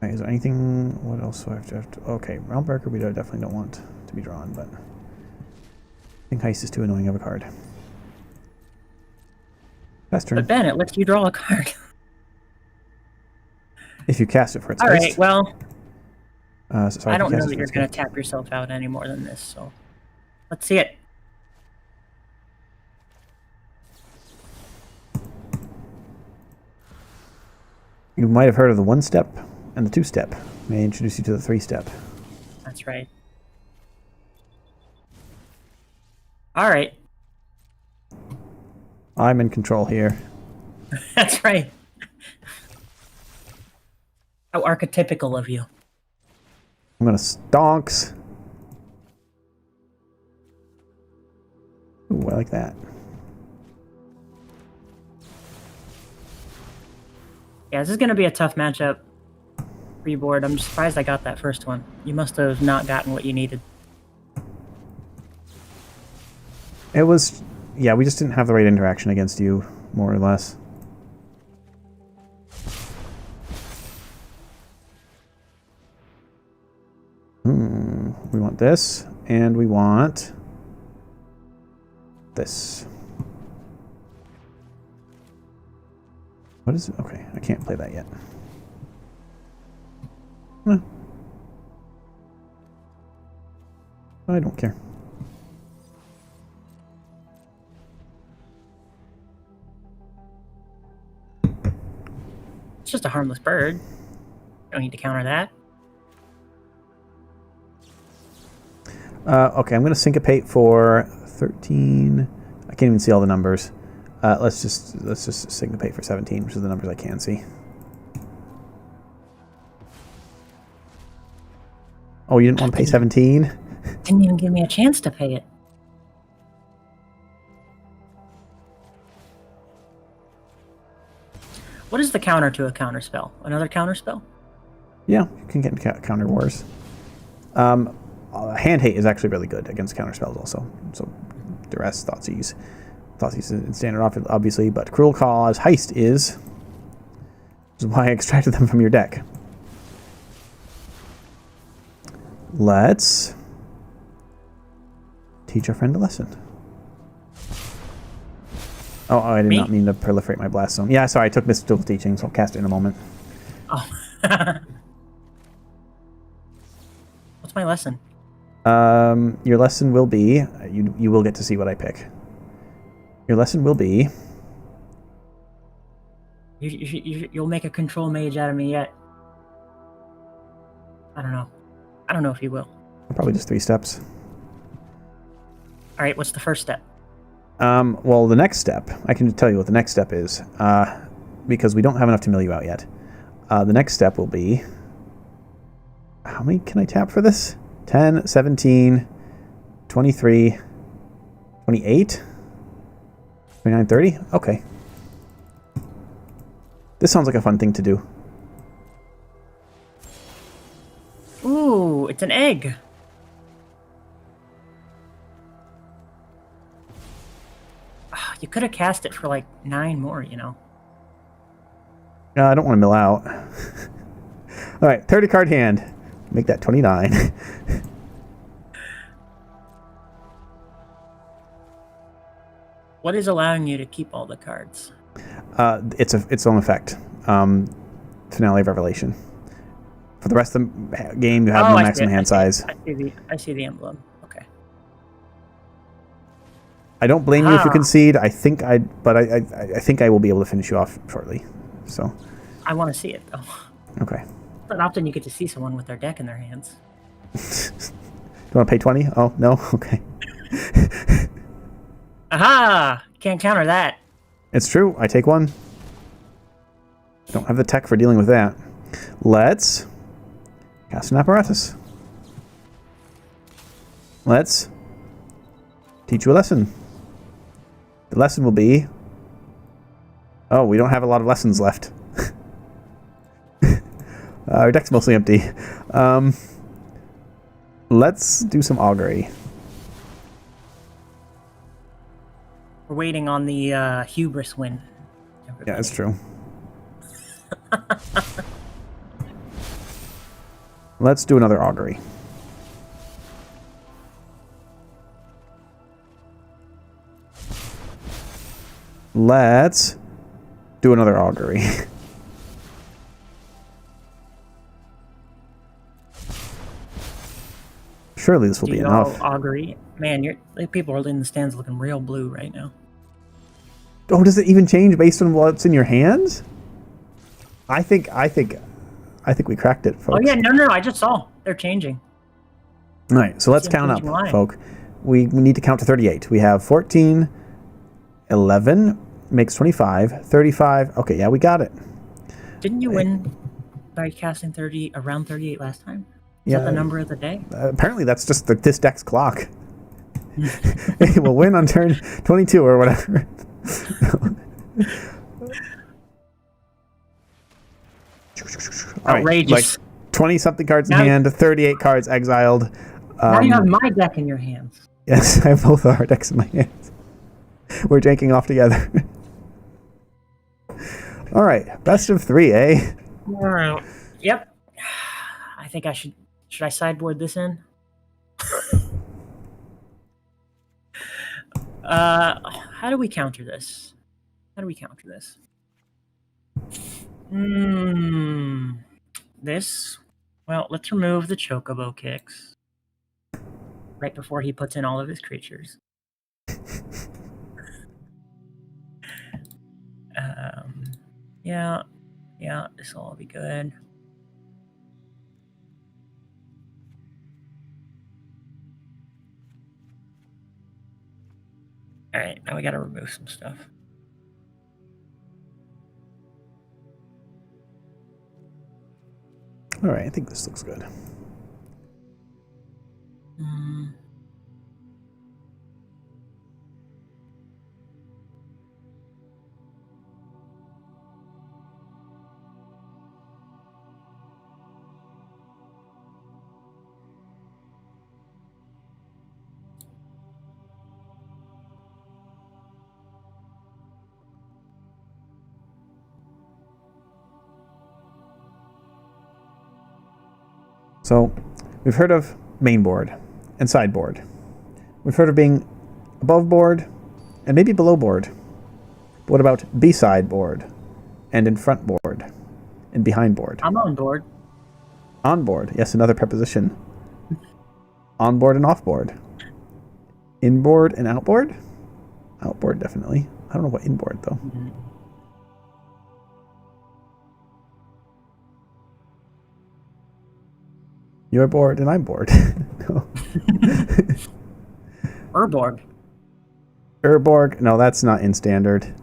Right, is there anything... what else do I have to... okay, Realmbreaker we definitely don't want to be drawn, but... I think heist is too annoying of a card. Fast turn. But Ben, it lets you draw a card. If you cast it for its heist. Alright, well... sorry, I don't know that you're going to tap yourself out any more than this, so... let's see it. You might have heard of the 1-step and the 2-step. May I introduce you to the 3-step? That's right. Alright. I'm in control here. That's right. How archetypical of you. I'm gonna stonks. like that. Yeah, this is going to be a tough matchup. Free board. I'm surprised I got that first one. You must have not gotten what you needed. It was... Yeah, we just didn't have the right interaction against you, more or less. We want this, and we want this. What is it? Okay, I can't play that yet. I don't care. It's just a harmless bird. Don't need to counter that. Okay, I'm going to syncopate for 13. I can't even see all the numbers. Let's just syncopate for 17, which is the numbers I can see. Oh, you didn't want to pay 17? Didn't even give me a chance to pay it. What is the counter to a counter spell? Another counter spell? Yeah, you can get counter wars. Hand hate is actually really good against counter spells also. So duress, Thoughtseize in standard obviously, but cruel cause, heist is. Which is why I extracted them from your deck. Let's teach our friend a lesson. Oh, I did not mean to proliferate my blast zone. Yeah, sorry, I took mystical teaching, so I'll cast it in a moment. Oh. What's my lesson? Your lesson will be... You will get to see what I pick. Your lesson will be... You'll make a control mage out of me yet. I don't know. I don't know if you will. Probably just 3 steps. Alright, what's the first step? Well, the next step... I can tell you what the next step is. Because we don't have enough to mill you out yet. The next step will be... How many can I tap for this? 10, 17, 23, 28, 29, 30? Okay. This sounds like a fun thing to do. Ooh, it's an egg. You could have cast it for like 9 more, you know. I don't want to mill out. Alright, 30 card hand. Make that 29. What is allowing you to keep all the cards? It's its own effect. Finale of Revelation. For the rest of the game, you have no maximum hand size. I see the emblem. Okay. I don't blame you if you concede. I think I think I will be able to finish you off shortly. So. I want to see it though. Okay. Not often you get to see someone with their deck in their hands. Do you want to pay 20? Oh no. Okay. Aha! Can't counter that. It's true. I take 1. Don't have the tech for dealing with that. Let's cast an apparatus. Let's teach you a lesson. The lesson will be... Oh, we don't have a lot of lessons left. Our deck's mostly empty. Let's do some augury. We're waiting on the hubris win. Everybody. Yeah, it's true. Let's do another augury. Let's do another augury. Surely this will be enough. Augury. Man, people are in the stands looking real blue right now. Oh, does it even change based on what's in your hands? I think we cracked it, folks. Oh yeah, no, I just saw. They're changing. All right, so let's count up, folk. We need to count to 38. We have 14, 11, makes 25, 35. Okay, yeah, we got it. Didn't you win by casting around 38 last time? Is that the number of the day? Apparently that's just this deck's clock. We'll win on turn 22 or whatever. Outrageous. Like 20-something cards in hand, 38 cards exiled. Now you have my deck in your hands. Yes, I have both our decks in my hands. We're janking off together. All right, best of 3, eh? All right. Yep. I think I should I sideboard this in? How do we counter this? This? Well, let's remove the Chocobo kicks. Right before he puts in all of his creatures. Yeah, this will all be good. All right, now we got to remove some stuff. All right, I think this looks good. So, we've heard of main board and sideboard. We've heard of being above board and maybe below board. But what about beside board and in front board and behind board? I'm on board. On board, yes, another preposition. On board and off board. Inboard and outboard? Outboard, definitely. I don't know what inboard, though. Mm-hmm. You're bored and I'm bored. No. Urborg. Urborg? No, that's not in Standard.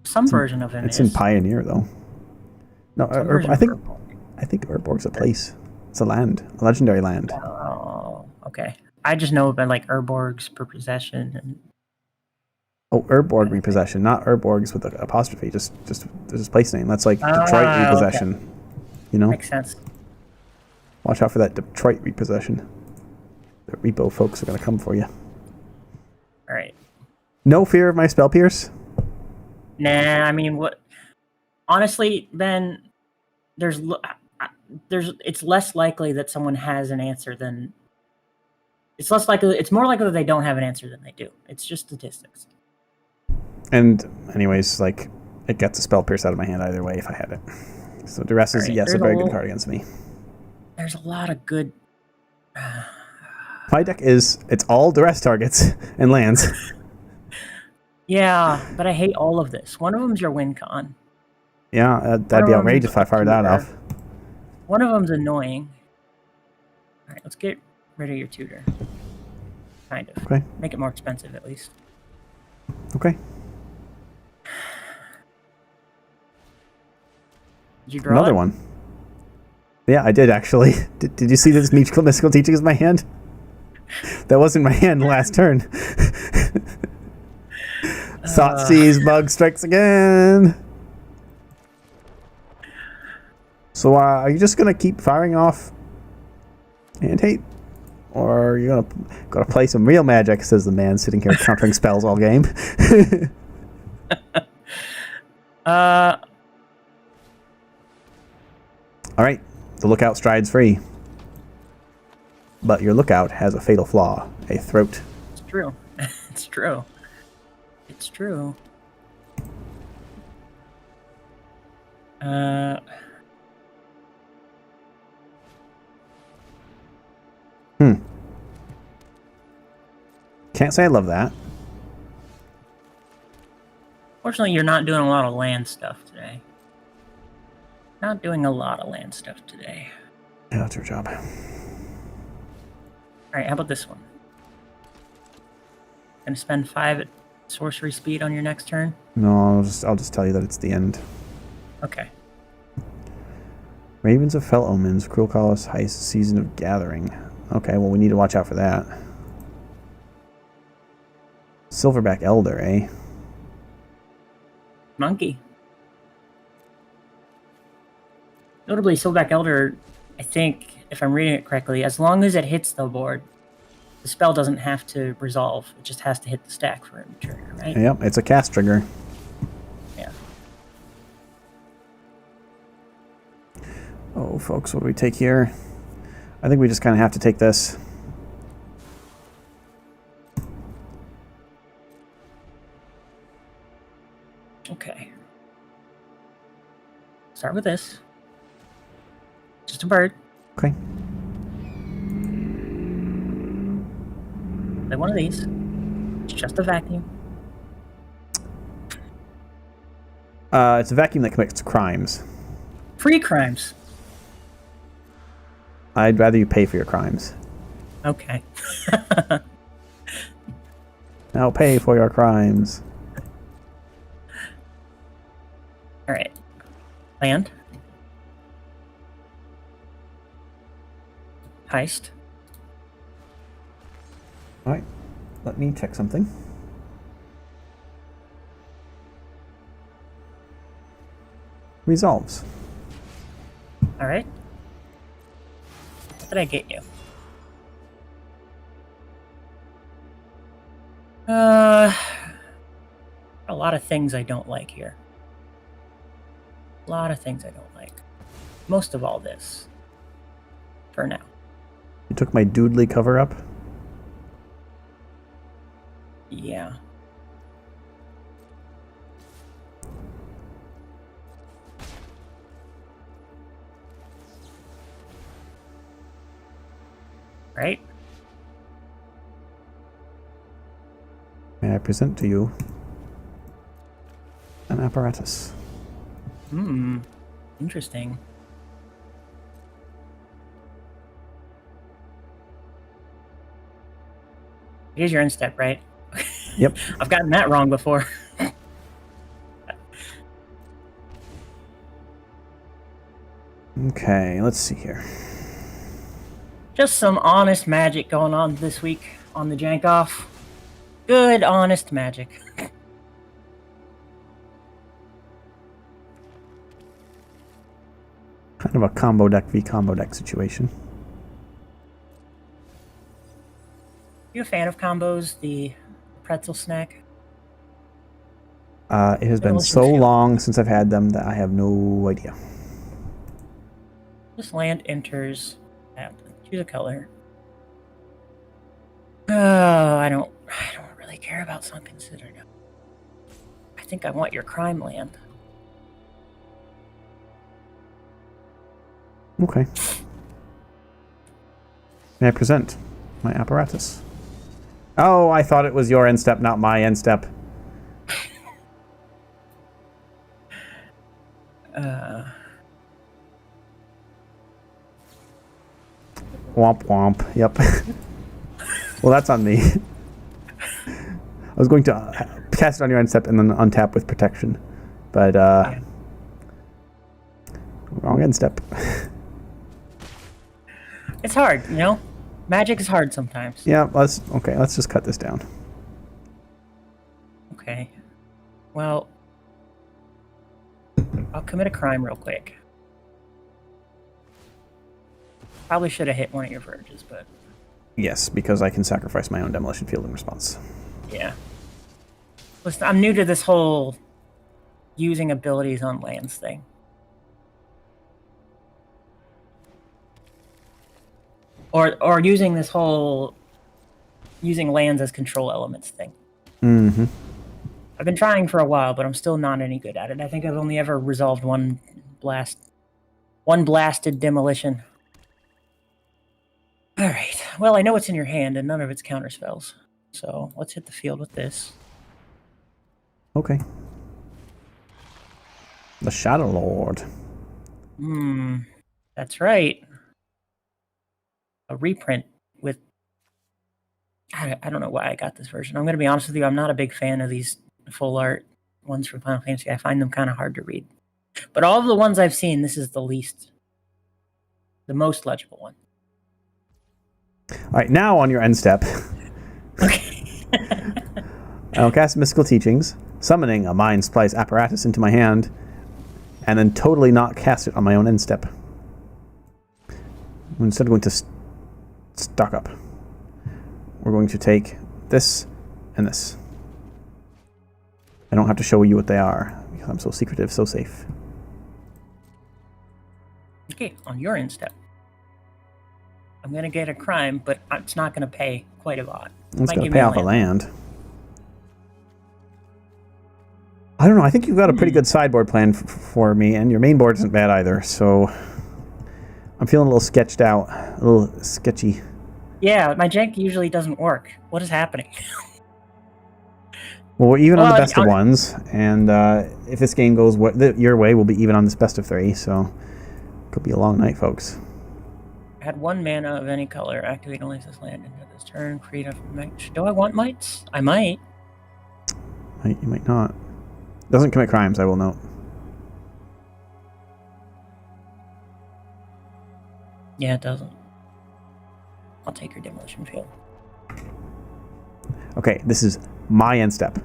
Some version of it It's is. in Pioneer, though. No, I think Urborg's a place. It's a land, a legendary land. Oh, okay. I just know about like Urborgs per possession. And... Oh, Urborg repossession, not Urborgs with an apostrophe. Just there's his place name. That's like Detroit repossession. Okay. You know? Makes sense. Watch out for that Detroit repossession. The repo folks are going to come for you. All right. No fear of my spell pierce? Nah, I mean, what? Honestly, Ben, it's less likely that someone has an answer than. It's less likely. It's more likely that they don't have an answer than they do. It's just statistics. And anyways, like it gets a spell pierce out of my hand either way if I had it. So duress is yes, a very good card against me. There's a lot of good. My deck it's all duress targets and lands. Yeah, but I hate all of this. One of them's your win con. Yeah, that'd be outrageous if I fired that off. One of them's annoying. All right, let's get rid of your tutor. Kind of. Okay. Make it more expensive, at least. Okay. Did you draw another one? Yeah, I did actually. Did you see this mystical teachings in my hand? That wasn't my hand last turn. Thoughtseize bug strikes again. So are you just gonna keep firing off hand hate, or are you gonna play some real magic? Says the man sitting here countering spells all game. All right, the lookout strides free, but your lookout has a fatal flaw: a throat. It's true. It's true. It's true. Can't say I love that. Fortunately, you're not doing a lot of land stuff today. Not doing a lot of land stuff today. Yeah, that's your job. All right, how about this one? Gonna spend 5 at sorcery speed on your next turn? No, I'll just tell you that it's the end. Okay. Ravens of Fell Omens, Cruel Callous, Heist, Season of Gathering. Okay, well, we need to watch out for that. Silverback Elder, eh? Monkey. Notably, Silverback Elder, I think, if I'm reading it correctly, as long as it hits the board, the spell doesn't have to resolve. It just has to hit the stack for it to trigger, right? Yep, it's a cast trigger. Yeah. Oh, folks, what do we take here? I think we just kind of have to take this. Okay. Start with this. Just a bird. Okay. Play one of these. It's just a vacuum. It's a vacuum that commits crimes. Free crimes. I'd rather you pay for your crimes. Okay. Now pay for your crimes. All right. Land. Heist. All right. Let me check something. Resolves. All right. What did I get you? A lot of things I don't like here. A lot of things I don't like. Most of all this. For now. You took my doodly cover up. Yeah. Right? May I present to you an apparatus? Interesting. It is your end step, right? Yep. I've gotten that wrong before. Okay, let's see here. Just some honest magic going on this week on the Jank-Off. Good, honest magic. Kind of a combo deck v combo deck situation. You a fan of combos? The pretzel snack? It has been so long since I've had them that I have no idea. This land enters. Choose a color. Oh, I don't really care about Sunken Citadel. I think I want your crime land. Okay. May I present my apparatus? Oh, I thought it was your end step, not my end step. Womp womp. Yep. Well, that's on me. I was going to cast it on your end step and then untap with protection, but Yeah. Wrong end step. It's hard, you know? Magic is hard sometimes. Yeah, let's just cut this down. Okay. Well, I'll commit a crime real quick. Probably should have hit one of your verges, but Yes, because I can sacrifice my own demolition field in response. yeah. Listen, I'm new to this whole using abilities on lands thing. Or using this whole using lands as control elements thing. Mm-hmm. I've been trying for a while, but I'm still not any good at it. I think I've only ever resolved one blasted demolition. All right. Well, I know it's in your hand, and none of it's counter spells. So let's hit the field with this. Okay. The Shadow Lord. That's right. A reprint with... I don't know why I got this version. I'm going to be honest with you. I'm not a big fan of these full art ones from Final Fantasy. I find them kind of hard to read. But all of the ones I've seen, this is the most legible one. All right, now on your end step. Okay. I'll cast Mystical Teachings, summoning a Mind Splice Apparatus into my hand, and then totally not cast it on my own end step. I'm instead going to stock up. We're going to take this and this. I don't have to show you what they are, because I'm so secretive, so safe. Okay, on your end step. I'm going to get a crime, but it's not going to pay quite a lot. It's going to pay off a land. I don't know, I think you've got a pretty good sideboard plan for me, and your main board isn't bad either, so I'm feeling a little sketched out, a little sketchy. Yeah, my jank usually doesn't work. What is happening? Well, we're even on the best of ones, and if this game goes your way, we'll be even on this best of 3, so it could be a long night, folks. Add 1 mana of any color, activate only this land into this turn, create a match. Do I want mites? I might. You might not. Doesn't commit crimes, I will note. Yeah, it doesn't. I'll take your demolition field. Okay, this is my end step.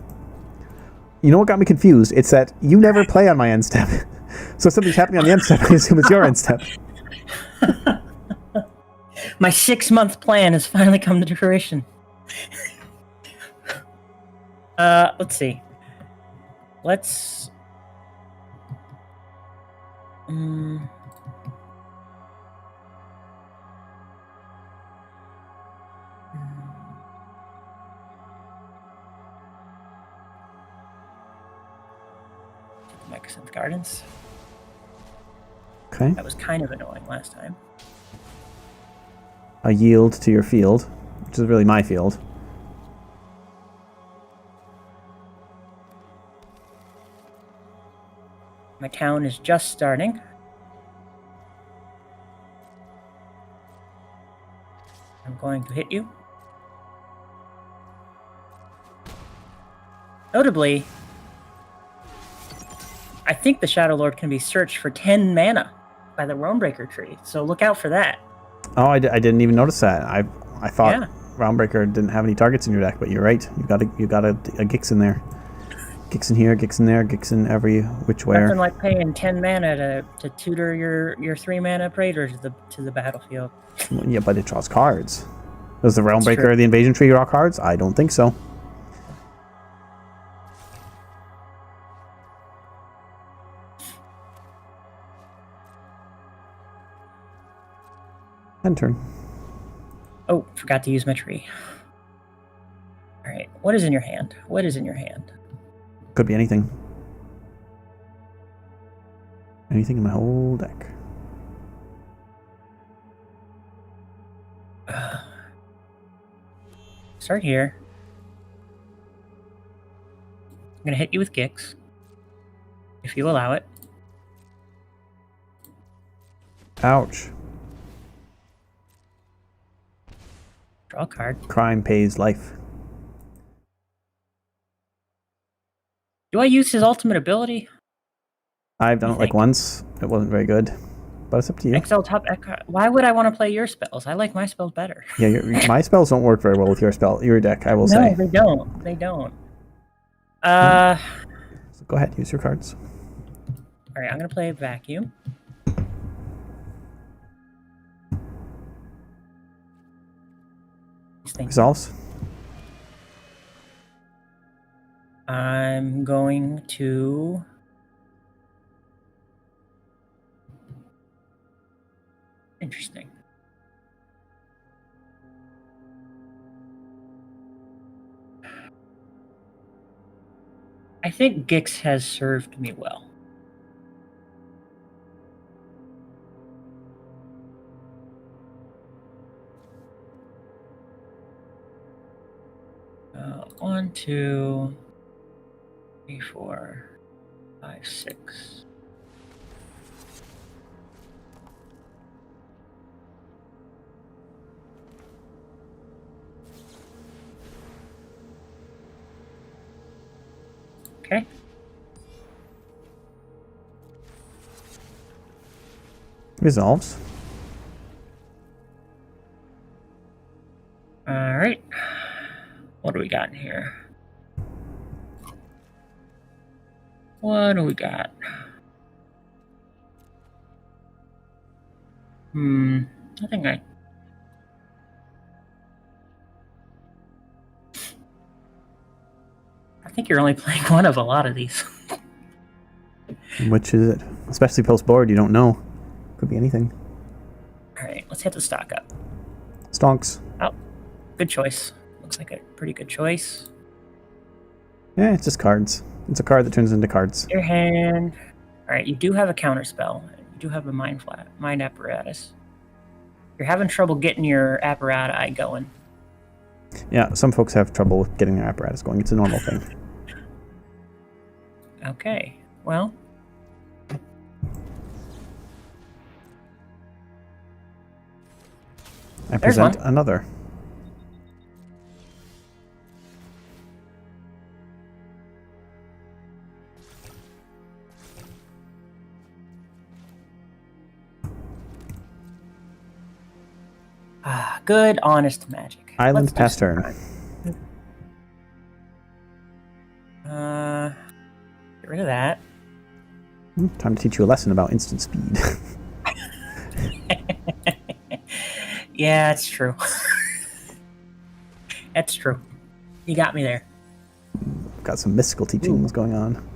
You know what got me confused? It's that you never play on my end step. So if something's happening on the end step, I assume it's your end step. My 6-month plan has finally come to fruition. Let's see. Let's... Magnificent Gardens. Okay. That was kind of annoying last time. A yield to your field, which is really my field. My town is just starting. I'm going to hit you. Notably, I think the Shadow Lord can be searched for 10 mana by the Realmbreaker tree, so look out for that. Oh, I didn't even notice that. I thought Realmbreaker didn't have any targets in your deck, but you're right. You got a Gix in there. Gix in here, Gix in there, Gix in every which way. Nothing like paying 10 mana to tutor your 3 mana Praetor to the battlefield. Yeah, but it draws cards. Does the Realmbreaker or the Invasion tree draw cards? I don't think so. End turn. Oh, forgot to use my tree. Alright, what is in your hand? What is in your hand? Could be anything. Anything in my whole deck. Start here. I'm going to hit you with Gix, if you allow it. Ouch. Draw a card. Crime pays life. Do I use his ultimate ability? I've done it like once. It wasn't very good. But it's up to you. Exile top. Why would I want to play your spells? I like my spells better. Yeah, my spells don't work very well with your deck, I will say. No, they don't. They don't. So go ahead, use your cards. All right, I'm going to play a vacuum. Resolves. I'm going to... Interesting. I think Gix has served me well. One, two, 3, 4, 5, 6. Okay. Resolves. All right. What do we got in here? What do we got? I think I think you're only playing one of a lot of these. Which is it? Especially post board, you don't know. Could be anything. All right, let's hit the stock up. Stonks. Oh, good choice. Looks like a pretty good choice. Yeah, it's just cards. It's a card that turns into cards. Your hand. All right, you do have a counter spell. You do have a mind apparatus. You're having trouble getting your apparatus going. Yeah, some folks have trouble with getting their apparatus going. It's a normal thing. Okay, well. I present another. Good, honest magic. Island pass turn. Get rid of that. Time to teach you a lesson about instant speed. Yeah, that's true. That's true. You got me there. Got some mystical teachings going on.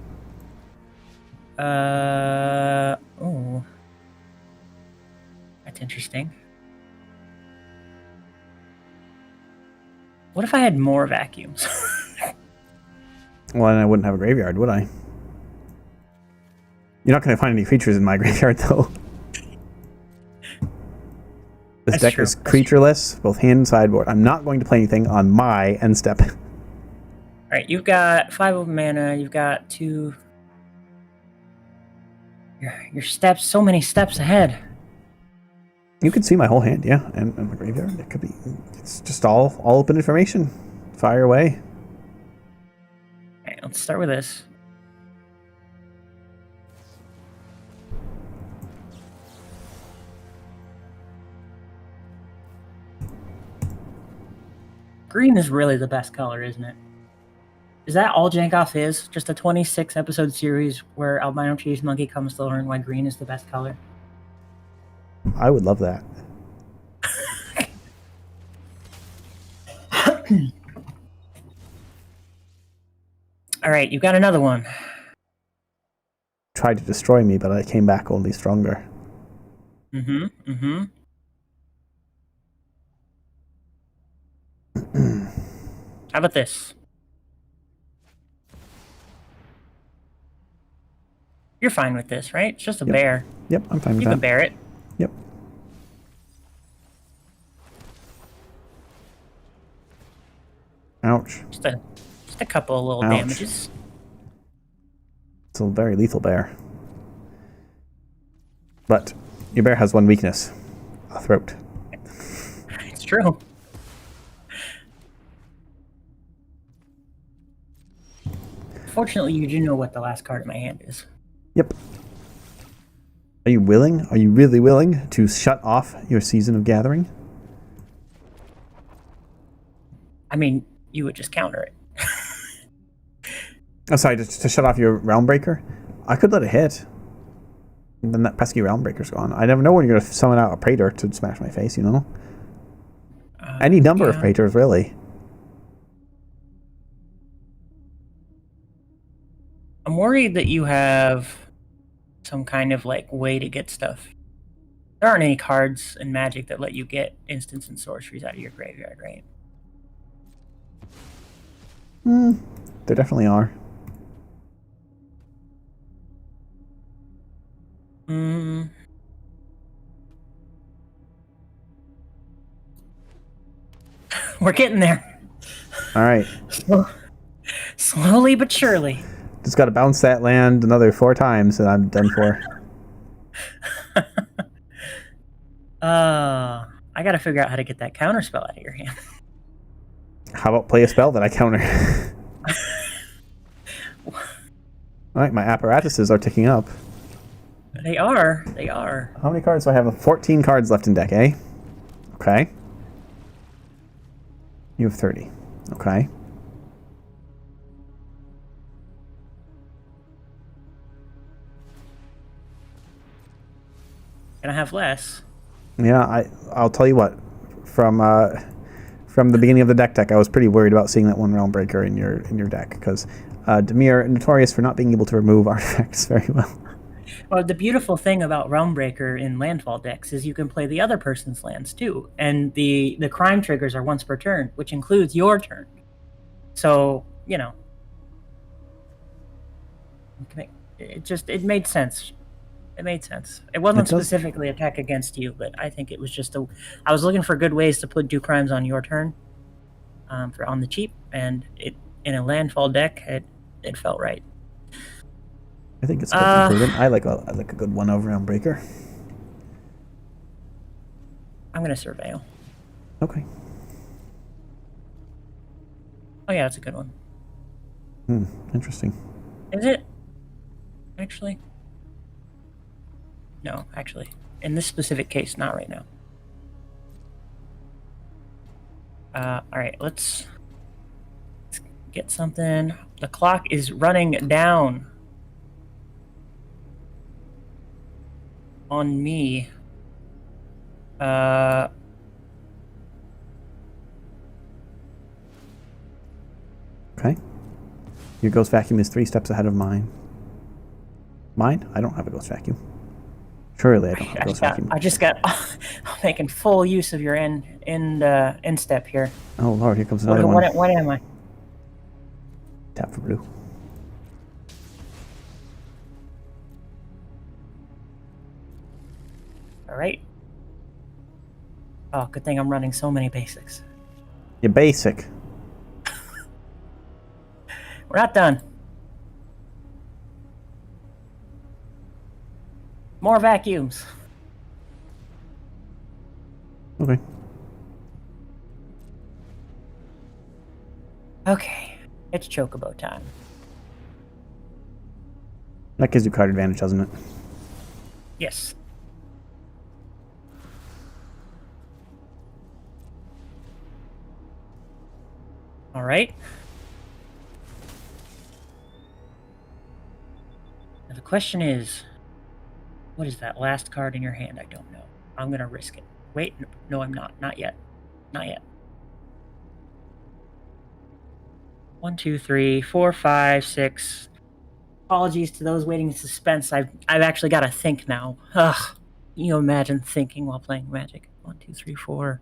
Oh. That's interesting. What if I had more vacuums? Well, then I wouldn't have a graveyard, would I? You're not going to find any creatures in my graveyard, though. This deck is creatureless, both hand and sideboard. I'm not going to play anything on my end step. All right, you've got 5 of mana. You've got 2. Your steps, so many steps ahead. You can see my whole hand, yeah, and my graveyard. It could be. It's just all open information. Fire away. All right, let's start with this. Green is really the best color, isn't it? Is that all Jank-Off is? Just a 26-episode series where AlbinoCheesemonkey comes to learn why green is the best color? I would love that. All right, you've got another one. Tried to destroy me, but I came back only stronger. How about this? You're fine with this, right? It's just a bear. Yep, I'm fine with that. You can bear it. Yep. Ouch. Just a couple of little damages. It's a very lethal bear. But your bear has one weakness. A throat. It's true. Fortunately, you do know what the last card in my hand is. Yep. Are you willing? Are you really willing to shut off your season of gathering? I mean, you would just counter it. Oh, sorry, to shut off your Realm Breaker? I could let it hit. And then that pesky Realm Breaker's gone. I never know when you're going to summon out a Praetor to smash my face, you know? Any number of Praetors, really. I'm worried that you have some kind of like way to get stuff. There aren't any cards in Magic that let you get instants and sorceries out of your graveyard, right? There definitely are. We're getting there. All right. Slowly but surely. Just got to bounce that land another 4 times and I'm done for. I got to figure out how to get that counter spell out of your hand. How about play a spell that I counter? All right, my apparatuses are ticking up. They are. They are. How many cards do I have? 14 cards left in deck, eh? Okay. You have 30. Okay. gonna have less. Yeah, I'll tell you what. From the beginning of the deck, I was pretty worried about seeing that one Realm Breaker in your deck because Dimir notorious for not being able to remove artifacts very well. Well, the beautiful thing about Realm Breaker in landfall decks is you can play the other person's lands too, and the crime triggers are once per turn, which includes your turn. So it made sense. It made sense. It wasn't specifically attack against you, but I think it was just I was looking for good ways to do crimes on your turn, for on the cheap, and in a landfall deck, it felt right. I think it's good to include it. I like a good one over Realm Breaker. I'm gonna Surveil. Okay. Oh yeah, that's a good one. Interesting. Is it? Actually? No, actually. In this specific case, not right now. Alright, let's get something. The clock is running down on me. Okay. Your Ghost Vacuum is 3 steps ahead of mine. Mine? I don't have a Ghost Vacuum. Surely I don't have a Ghost Vacuum. I just got making full use of your end step here. Oh lord, here comes another one. What am I? Tap for blue. Alright. Oh, good thing I'm running so many basics. You're basic. We're not done. More vacuums. Okay. Okay. It's Chocobo time. That gives you card advantage, doesn't it? Yes. All right. Now the question is, what is that last card in your hand? I don't know. I'm going to risk it. Wait, no, I'm not. Not yet. Not yet. 1, 2, 3, 4, 5, 6. Apologies to those waiting in suspense. I've actually got to think now. Ugh. You imagine thinking while playing Magic. 1, 2, 3, 4,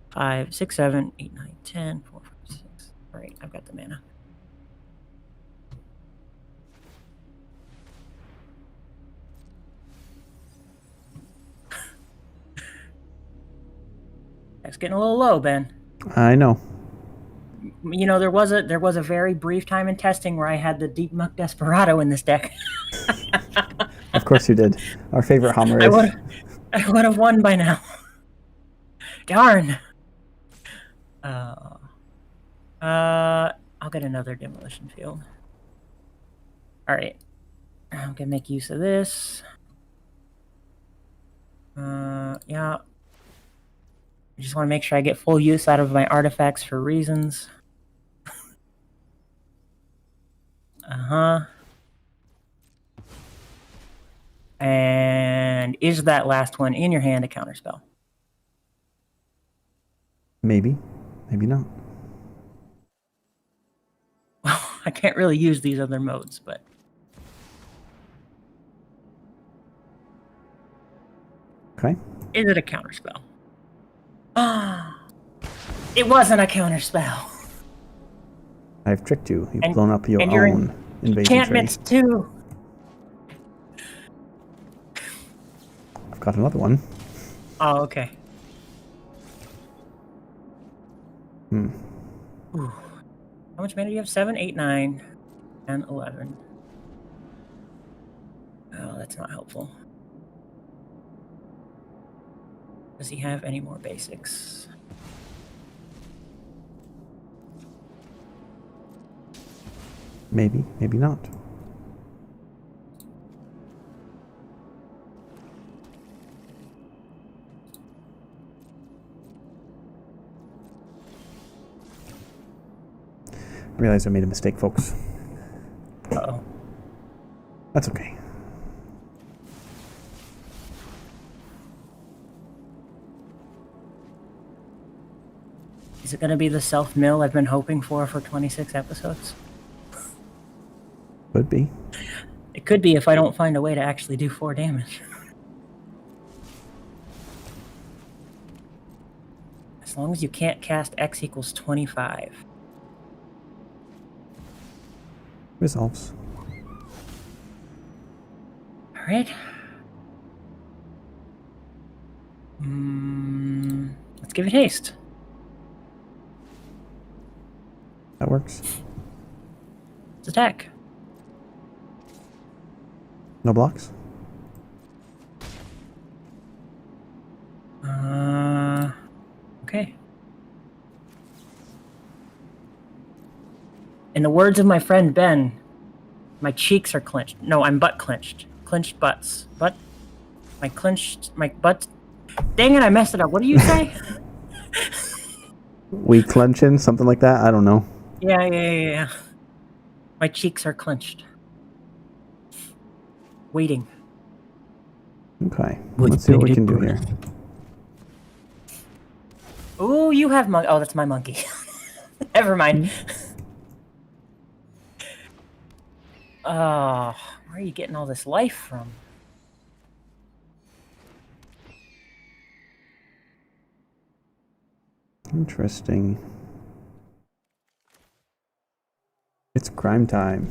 5, 6, 7, 8, 9, 10, 4, 5, 6. All right, I've got the mana. That's getting a little low, Ben. I know. You know, there was a very brief time in testing where I had the Deep Muck Desperado in this deck. Of course you did. Our favorite Hummer I would have won by now. Darn. I'll get another Demolition Field. All right. I'm gonna make use of this. Yeah. I just want to make sure I get full use out of my artifacts for reasons. And is that last one in your hand a counterspell? Maybe. Maybe not. Well, I can't really use these other modes, but... Okay. Is it a counterspell? It wasn't a counterspell. I've tricked you. You've blown up your own invasion enchantments tree. too. I've got another one. Oh, okay. Ooh. How much mana do you have? 7, 8, 9, and 11. Oh, that's not helpful. Does he have any more basics? Maybe, maybe not. I realize I made a mistake, folks. Uh-oh. That's okay. Is it going to be the self-mill I've been hoping for 26 episodes? Could be. It could be if I don't find a way to actually do 4 damage. As long as you can't cast X equals 25. Resolves. All right. Let's give it haste. That works. Let's attack. No blocks? Okay. In the words of my friend Ben, my cheeks are clenched. No, I'm butt clenched. Clenched butts. My butt. Dang it, I messed it up. What do you say? We clenching, something like that? I don't know. Yeah. My cheeks are clenched. Waiting. Okay. Let's see what we can do here. Ooh, you have monkey. Oh, that's my monkey. Never mind. Where are you getting all this life from? Interesting. It's crime time.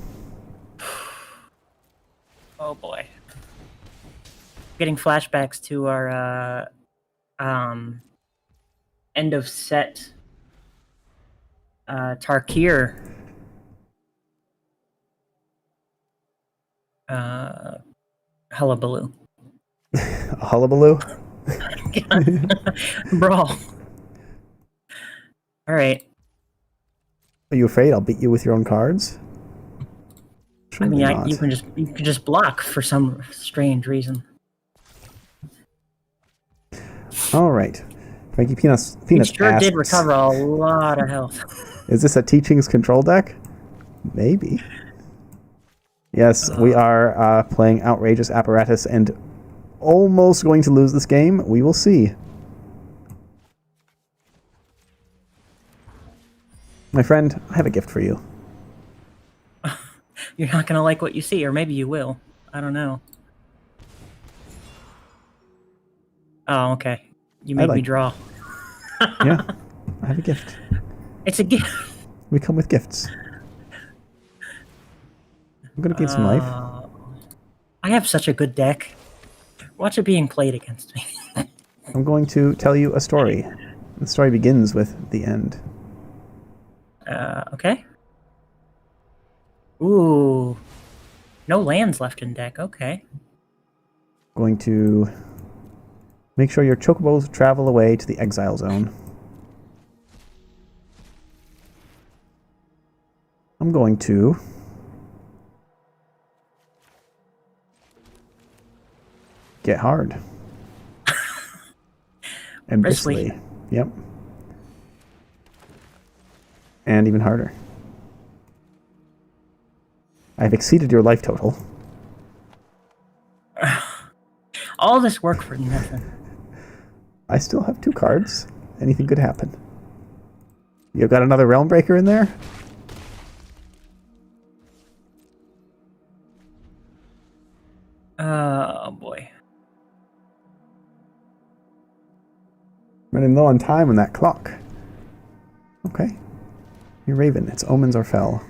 Oh boy. Getting flashbacks to our end of set Tarkir hullabaloo. Hullabaloo? Brawl. All right. Are you afraid I'll beat you with your own cards? I mean, you can just block for some strange reason. All right. Frankie Peanuts Sure asks, did recover a lot of health. is this a Teachings control deck? Maybe. Yes, we are playing Outrageous Apparatus and almost going to lose this game. We will see. My friend, I have a gift for you. You're not going to like what you see, or maybe you will. I don't know. Oh, okay. You made me draw. Yeah, I have a gift. It's a gift. We come with gifts. I'm going to gain some life. I have such a good deck. Watch it being played against me. I'm going to tell you a story. The story begins with the end. Okay. Ooh. No lands left in deck. Okay. Going to make sure your chocobos travel away to the exile zone. I'm going to get hard. And bristly. Yep. And even harder. I've exceeded your life total. All this work for nothing. I still have 2 cards. Anything could happen. You got another Realm Breaker in there? Oh boy. Running low on time on that clock. Okay. You're Raven. Its omens are fell.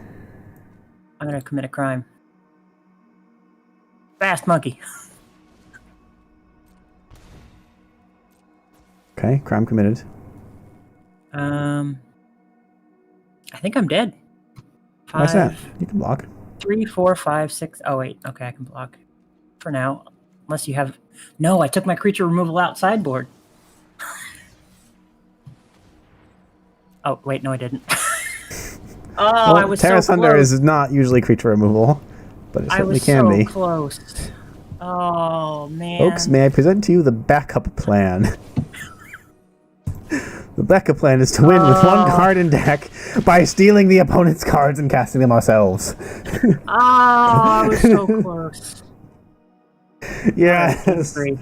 I'm gonna commit a crime. Fast monkey. Okay, crime committed. I think I'm dead. Why's that? You can block. 3, 4, 5, 6. Oh wait, okay, I can block for now. Unless you have. No, I took my creature removal out sideboard. Oh wait, no, I didn't. Well, I was Terra so Thunder close. is not usually creature removal, but it certainly can be. I was so close. Oh man. Folks, may I present to you the backup plan? The backup plan is to win with 1 card in deck by stealing the opponent's cards and casting them ourselves. I was so close. Yes. Victory.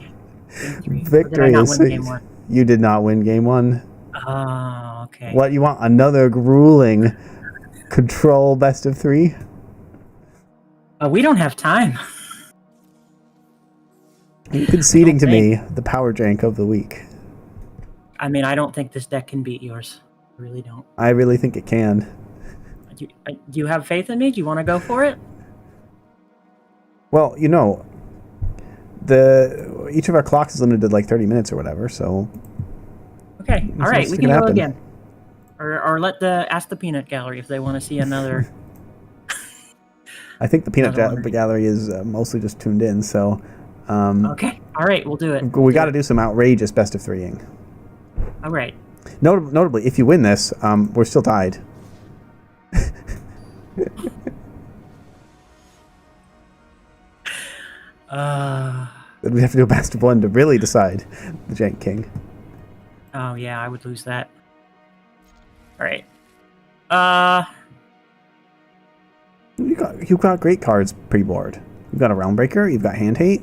Victory Did I not is win game 1? You did not win game 1. Oh, okay. What, you want another grueling control best of 3? We don't have time. You're conceding to me think. the power jank of the week. I mean, I don't think this deck can beat yours. I really don't. I really think it can. Do you have faith in me? Do you want to go for it? Well, you know, each of our clocks is limited to like 30 minutes or whatever, so... Okay, all right, we can go happen. again. Or ask the Peanut Gallery if they want to see another... I think the Peanut Gallery is mostly just tuned in, so... okay, all right, we'll do it. We got to do some outrageous best of 3ing. All right. Notably, if you win this, we're still tied. Then we have to do a best of 1 to really decide the Jank King. Oh yeah, I would lose that. All right. You've got great cards pre-board. You've got a Realm Breaker. You've got Hand Hate.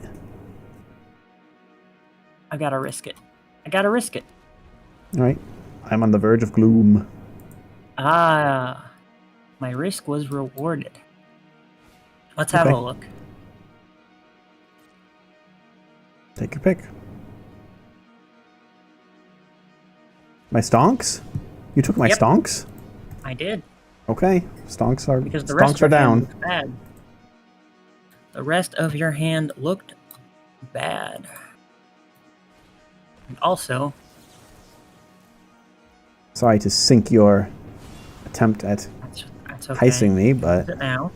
I gotta risk it. All right. I'm on the verge of gloom. My risk was rewarded. Let's have a look. Take your pick. My stonks? You took my stonks? I did. Okay. Stonks are because the rest are down. Looked bad. The rest of your hand looked bad. And also, sorry to sink your attempt at that's okay. heisting me, but now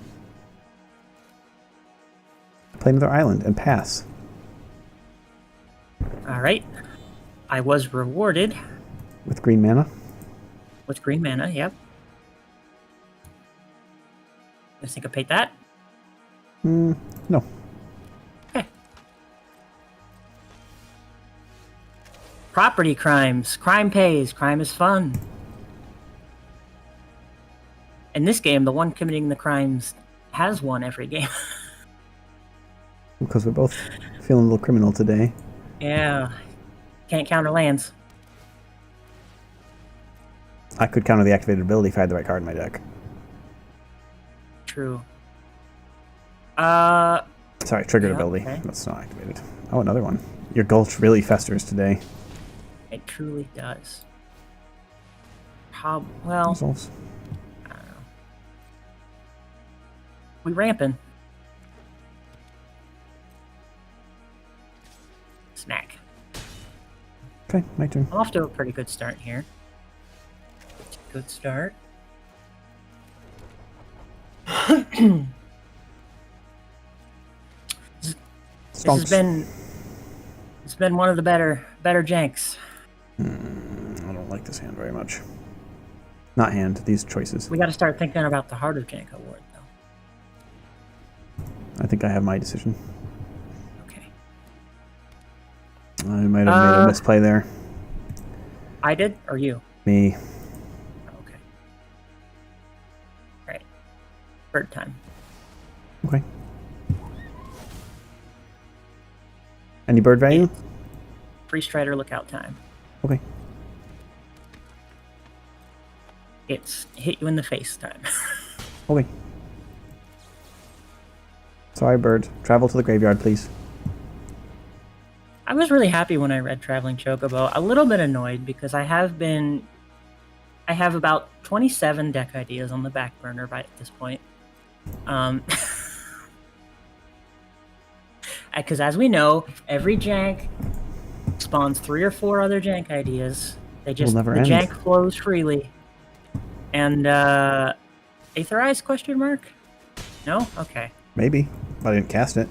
play another island and pass. All right. I was rewarded with green mana. With green mana, yep. You syncopate that? No. Okay. Property crimes. Crime pays. Crime is fun. In this game, the one committing the crimes has won every game. Because we're both feeling a little criminal today. Yeah. Can't counter lands. I could counter the activated ability if I had the right card in my deck. True. Sorry, triggered ability. Okay. That's not activated. Oh, another one. Your gulch really festers today. It truly does. Well, Resolves. I don't know. We ramping. Snack. Okay, my turn. I'm off to a pretty good start here. Good start. This has been one of the better janks. I don't like this hand very much. Not hand, these choices. We got to start thinking about the harder jank award, though. I think I have my decision. Okay. I might have made a misplay there. I did, or you? Me. Okay. All right. Bird time. Okay. Any bird value? Free Strider lookout time. Okay. It's hit you in the face time. Okay. Sorry, bird. Travel to the graveyard, please. I was really happy when I read Traveling Chocobo. A little bit annoyed because I have about 27 deck ideas on the back burner by this point. Because as we know, every jank spawns 3 or 4 other jank ideas. The jank flows freely. And Aetherize question mark? No? Okay. Maybe. But I didn't cast it.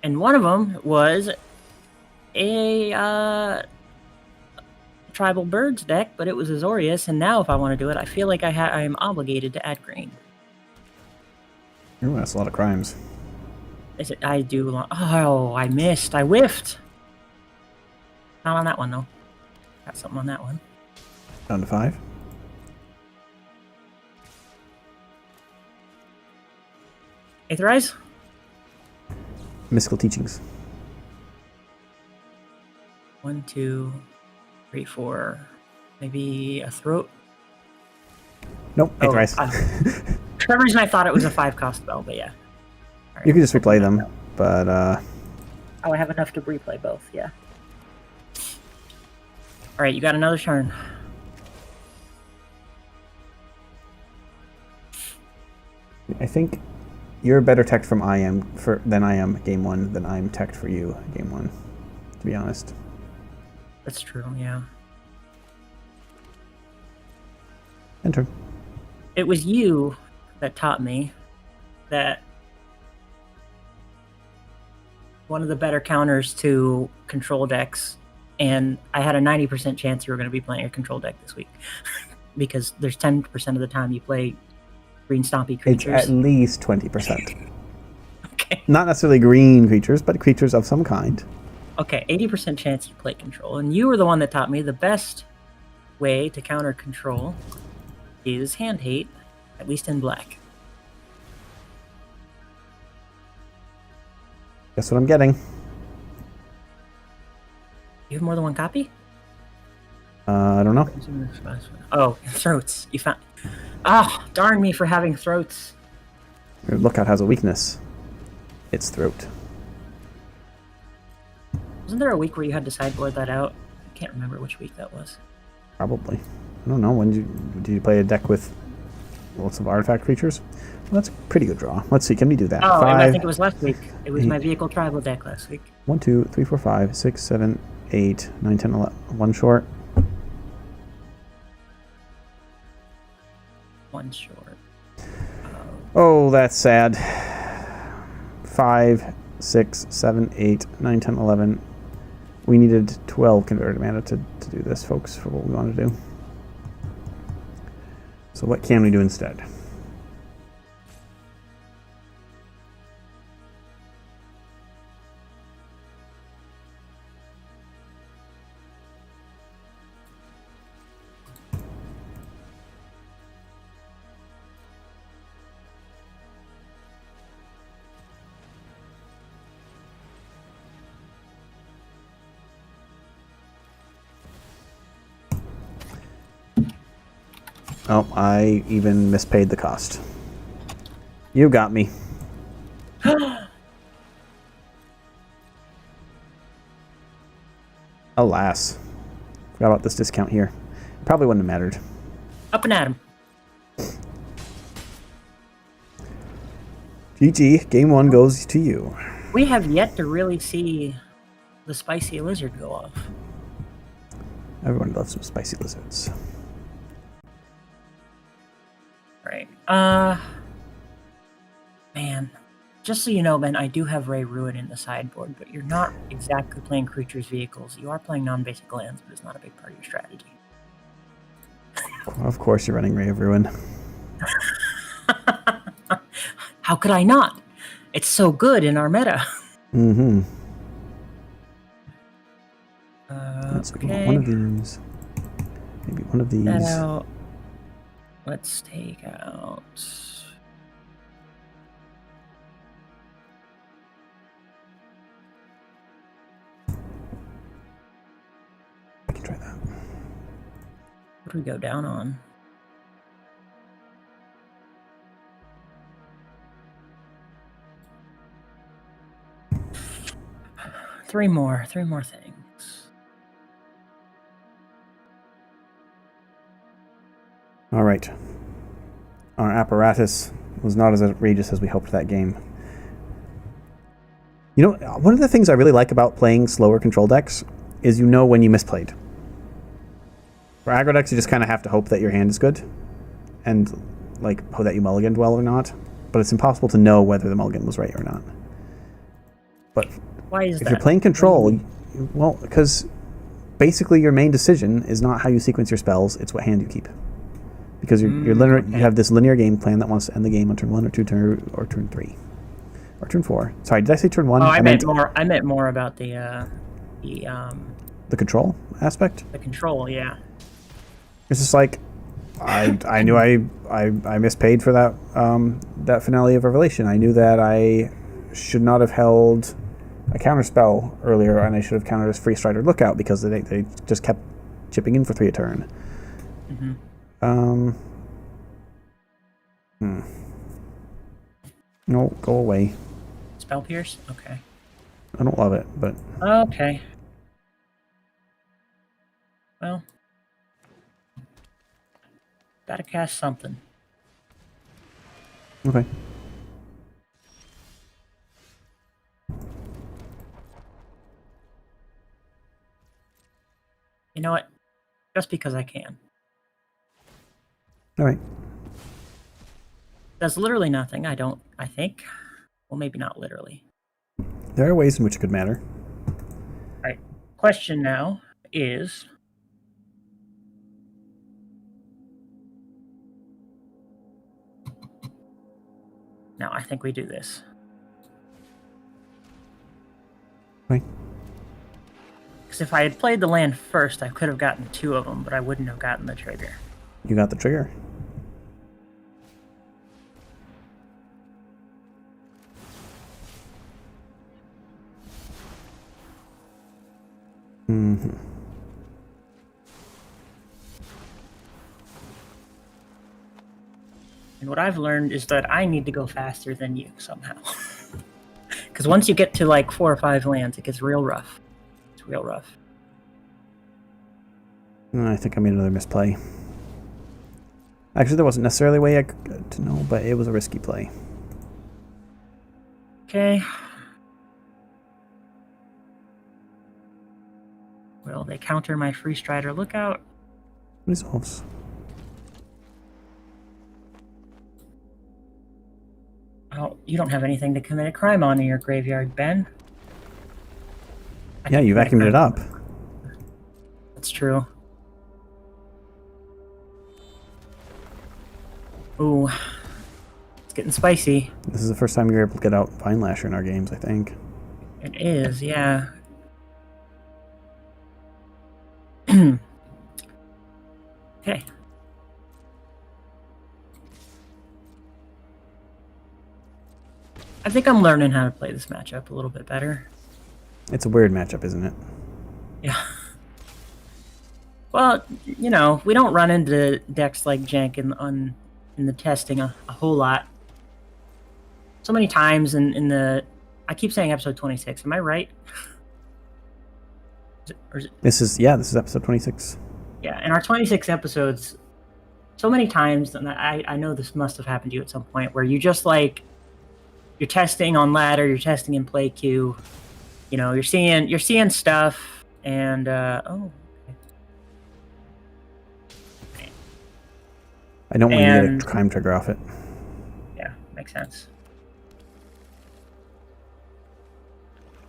And one of them was a Tribal Birds deck, but it was Azorius, and now if I want to do it, I feel like I am obligated to add green. Ooh, that's a lot of crimes. Is it? I do. Oh, I missed. I whiffed. Not on that one, though. Got something on that one. Down to 5. Aetherize? Mystical Teachings. 1, 2, 3, 4. Maybe a throat. Nope, hate the rice. For some reason I thought it was a 5-cost spell, but yeah. Right, you can just replay them, but oh, I have enough to replay both, yeah. Alright, you got another turn. I think you're better teched than I am game 1 than I'm teched for you game 1, to be honest. That's true, yeah. Enter. It was you that taught me that one of the better counters to control decks, and I had a 90% chance you were going to be playing a control deck this week because there's 10% of the time you play green stompy creatures. It's at least 20%. Okay. Not necessarily green creatures, but creatures of some kind. Okay, 80% chance you play control, and you were the one that taught me the best way to counter control is hand hate, at least in black. Guess what I'm getting? You have more than one copy? I don't know. Oh, throats. You found... Ah, darn me for having throats. Your lookout has a weakness. It's throat. Wasn't there a week where you had to sideboard that out? I can't remember which week that was. Probably. I don't know. When did you play a deck with lots of artifact creatures? Well, that's a pretty good draw. Let's see. Can we do that? Oh, 5, I think it was last week. It was 8, my vehicle tribal deck last week. 1, 2, 3, 4, 5, 6, 7, 8, 9, 10, 11. One short. One short. Oh, that's sad. 5, 6, 7, 8, 9, 10, 11. We needed 12 converted mana to do this, folks, for what we want to do. So what can we do instead? Oh, I even mispaid the cost. You got me. Alas. Forgot about this discount here. Probably wouldn't have mattered. Up and at 'em. GG, game 1 goes to you. We have yet to really see the spicy lizard go off. Everyone loves some spicy lizards. Right. Man. Just so you know, Ben, I do have Ray Ruin in the sideboard, but you're not exactly playing creatures vehicles. You are playing non-basic lands, but it's not a big part of your strategy. Of course you're running Ray of Ruin. How could I not? It's so good in our meta. Mm-hmm. Let's Okay. one of these. Maybe one of these. That out. Let's take out... I can try that. What do we go down on? Three more things. All right. Our apparatus was not as outrageous as we hoped that game. You know, one of the things I really like about playing slower control decks is you know when you misplayed. For aggro decks, you just kind of have to hope that your hand is good and like hope that you mulliganed well or not. But it's impossible to know whether the mulligan was right or not. But Why is if that? you're playing control, well, because basically your main decision is not how you sequence your spells, it's what hand you keep. Because you're linear, okay. You have this linear game plan that wants to end the game on turn 1 or 2 or turn 3 or turn 4. Sorry, did I say turn 1? Oh, I meant more about the control aspect. The control, yeah. It's just like I knew I mispaid for that that finale of Revelation. I knew that I should not have held a counterspell earlier, and I should have countered his Free Strider Lookout because they just kept chipping in for 3 a turn. No, go away. Spell Pierce? Okay. I don't love it, but... Okay. Well. Gotta cast something. Okay. You know what? Just because I can. All right. Does literally nothing, I think. Well, maybe not literally. There are ways in which it could matter. Alright. Question now is... No, I think we do this. Right. Because if I had played the land first, I could have gotten 2 of them, but I wouldn't have gotten the trigger. You got the trigger. Mm-hmm. And what I've learned is that I need to go faster than you somehow. Because once you get to like 4 or 5 lands, it gets real rough. It's real rough. I think I made another misplay. Actually, there wasn't necessarily a way I could to know, but it was a risky play. Okay. Will they counter my Free Strider Lookout? Resolves. Oh, you don't have anything to commit a crime on in your graveyard, Ben. Yeah, you vacuumed it up. That's true. Ooh. It's getting spicy. This is the first time you're able to get out Vine Lasher in our games, I think. It is, yeah. Okay. I think I'm learning how to play this matchup a little bit better. It's a weird matchup, isn't it? Yeah. Well, you know, we don't run into decks like Jank in the testing a whole lot. So many times in the... I keep saying episode 26. Am I right? Is it, This is episode 26. yeah, in our 26 episodes, so many times, and I know this must have happened to you at some point, where you just like... You're testing on ladder, you're testing in play queue. You know, you're seeing stuff, and oh, okay. I don't want to get a crime trigger off it. Yeah, makes sense.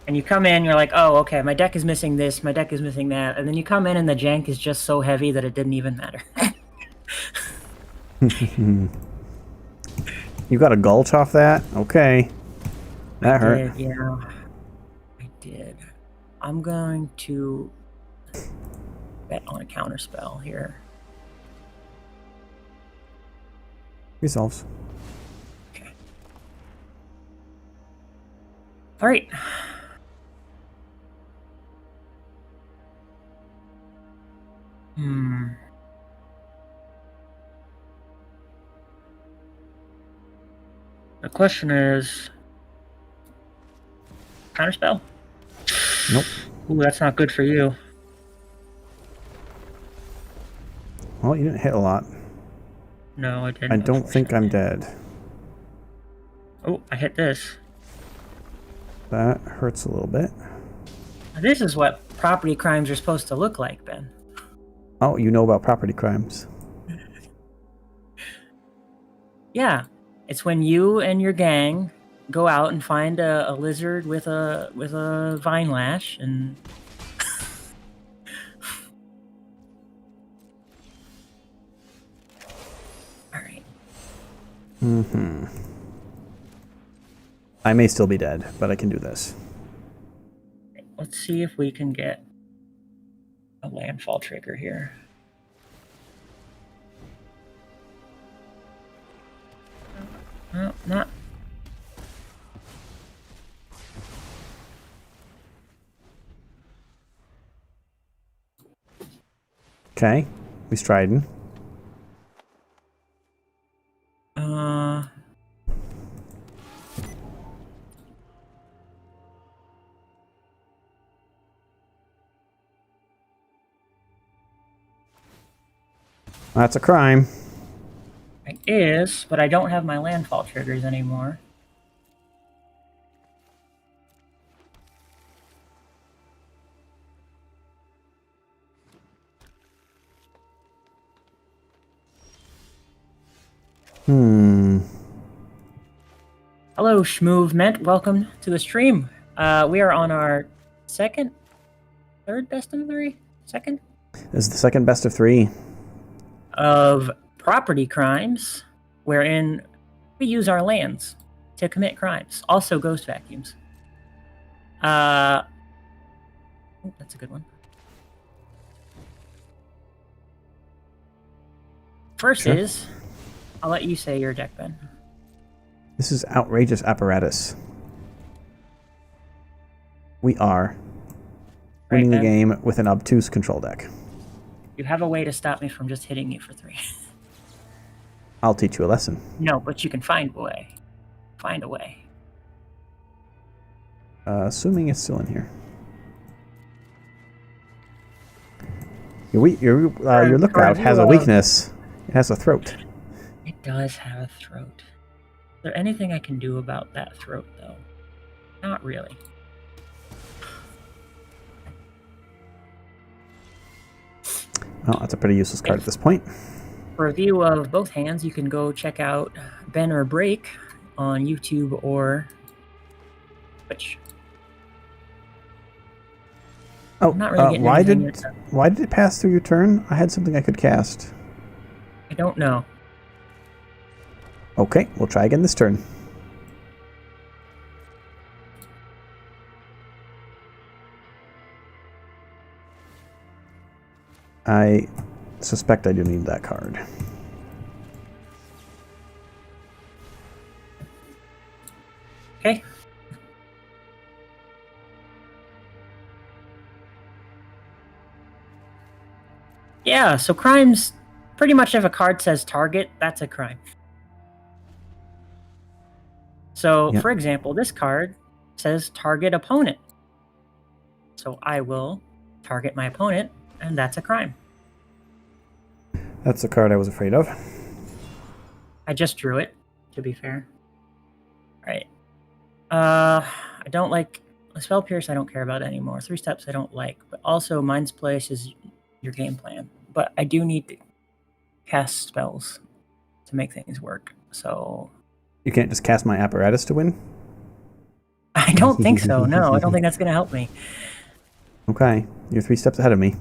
And you come in, you're like, oh, okay, my deck is missing this, my deck is missing that, and then you come in and the jank is just so heavy that it didn't even matter. You got a gulch off that? Okay. That hurt. Yeah, I did. I'm going to bet on a counterspell here. Resolves. Okay. All right. The question is, counterspell? Nope. Ooh, that's not good for you. Well, you didn't hit a lot. No, I didn't. I don't think I'm dead. Oh, I hit this. That hurts a little bit. This is what property crimes are supposed to look like, Ben. Oh, you know about property crimes. Yeah. It's when you and your gang go out and find a lizard with a vine lash and all right. I may still be dead, but I can do this. Let's see if we can get a landfall trigger here. No, not. Okay. We striding. That's a crime. It is, but I don't have my landfall triggers anymore. Hello, Schmoovement. Welcome to the stream. We are on our third best of 3? Second? This is the second best of 3. Of property crimes, wherein we use our lands to commit crimes. Also ghost vacuums. That's a good one. First is, I'll let you say your deck, Ben. This is outrageous apparatus. We are winning the game with an obtuse control deck. You have a way to stop me from just hitting you for 3. I'll teach you a lesson. No, but you can find a way. Find a way. Assuming it's still in here. Your lookout has a weakness. It has a throat. It does have a throat. Is there anything I can do about that throat, though? Not really. Well, that's a pretty useless card at this point. For a view of both hands, you can go check out Ben or Break on YouTube or Twitch. Oh, I'm not really why did it pass through your turn? I had something I could cast. I don't know. Okay, we'll try again this turn. I suspect I do need that card. Okay. Yeah, so crimes, pretty much if a card says target, that's a crime. So, for example, this card says target opponent. So I will target my opponent, and that's a crime. That's the card I was afraid of. I just drew it, to be fair. Right. I don't like... Spell Pierce I don't care about anymore. 3 steps I don't like. But also, Mind's Place is your game plan. But I do need to cast spells to make things work. So... You can't just cast my apparatus to win? I don't think so, no. I don't think that's going to help me. Okay. You're 3 steps ahead of me.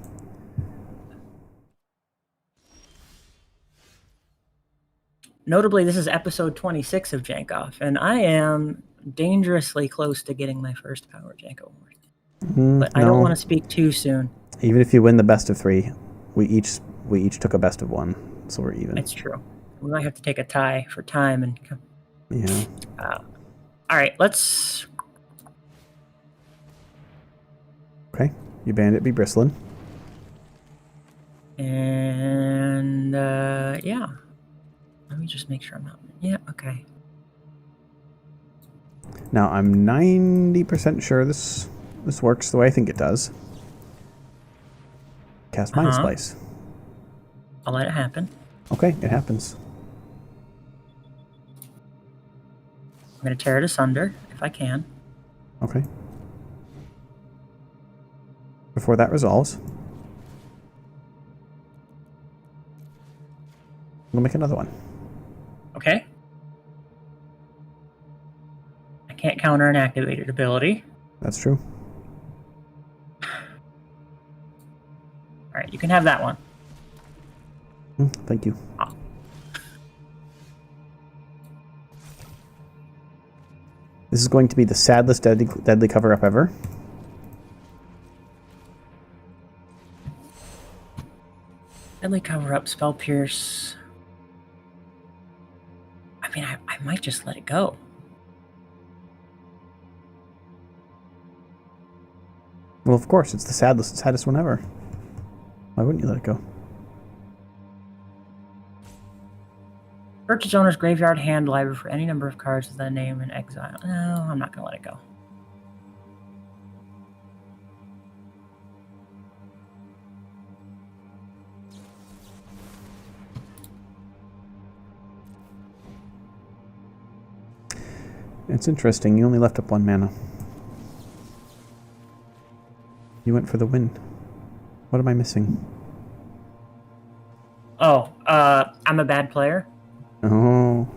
Notably, this is episode 26 of Jank-Off, and I am dangerously close to getting my first Power Jank Award. But I don't want to speak too soon. Even if you win the best of 3, we each took a best of 1, so we're even. It's true. We might have to take a tie for time and... Yeah. All right, let's... Okay. You bandit be bristling. And, yeah. Let me just make sure I'm not... Yeah, okay. Now, I'm 90% sure this works the way I think it does. Cast Mind Splice. I'll let it happen. Okay, it happens. I'm going to tear it asunder, if I can. Okay. Before that resolves, we'll make another one. Okay. I can't counter an activated ability. That's true. Alright, you can have that one. Thank you. Oh. This is going to be the saddest deadly cover-up ever. Deadly cover-up, Spell Pierce. I mean, I might just let it go. Well, of course, it's the saddest one ever. Why wouldn't you let it go? Purchase owner's graveyard hand library for any number of cards with that name in exile. No, I'm not going to let it go. It's interesting. You only left up 1 mana. You went for the win. What am I missing? Oh, I'm a bad player. Oh,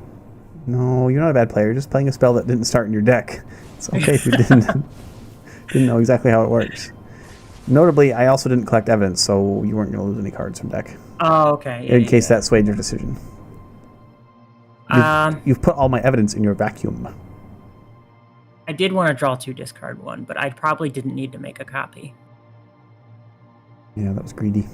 no, you're not a bad player. You're just playing a spell that didn't start in your deck. It's okay if you didn't know exactly how it works. Notably, I also didn't collect evidence, so you weren't going to lose any cards from deck. Oh, okay. In case that swayed your decision. You've put all my evidence in your vacuum. I did want to draw 2, discard 1, but I probably didn't need to make a copy. Yeah, that was greedy.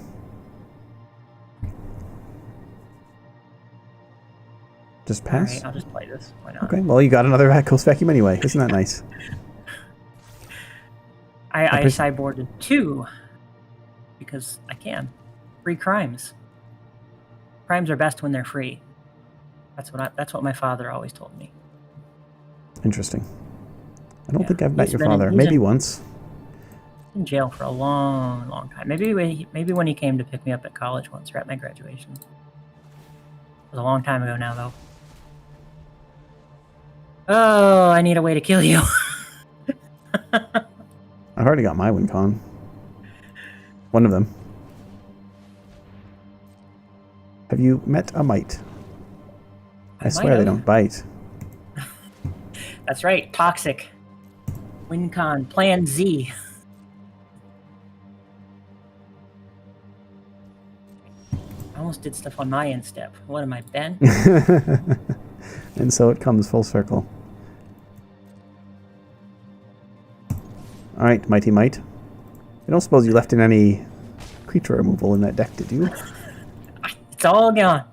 Just pass? Alright, I'll just play this. Why not? Okay, well, you got another Ghost Vacuum anyway. Isn't that nice? I sideboarded 2 because I can. Free crimes. Crimes are best when they're free. That's what my father always told me. Interesting. I don't think I've met your father. Maybe once. In jail for a long, long time. Maybe when he came to pick me up at college once, or at my graduation. It was a long time ago now, though. Oh, I need a way to kill you. I've already got my win con. One of them. Have you met a mite? I swear they don't bite. That's right. Toxic. Win con. Plan Z. I almost did stuff on my end step. What am I, Ben? And so it comes full circle. Alright, Mighty Might. I don't suppose you left in any creature removal in that deck, did you? It's all gone.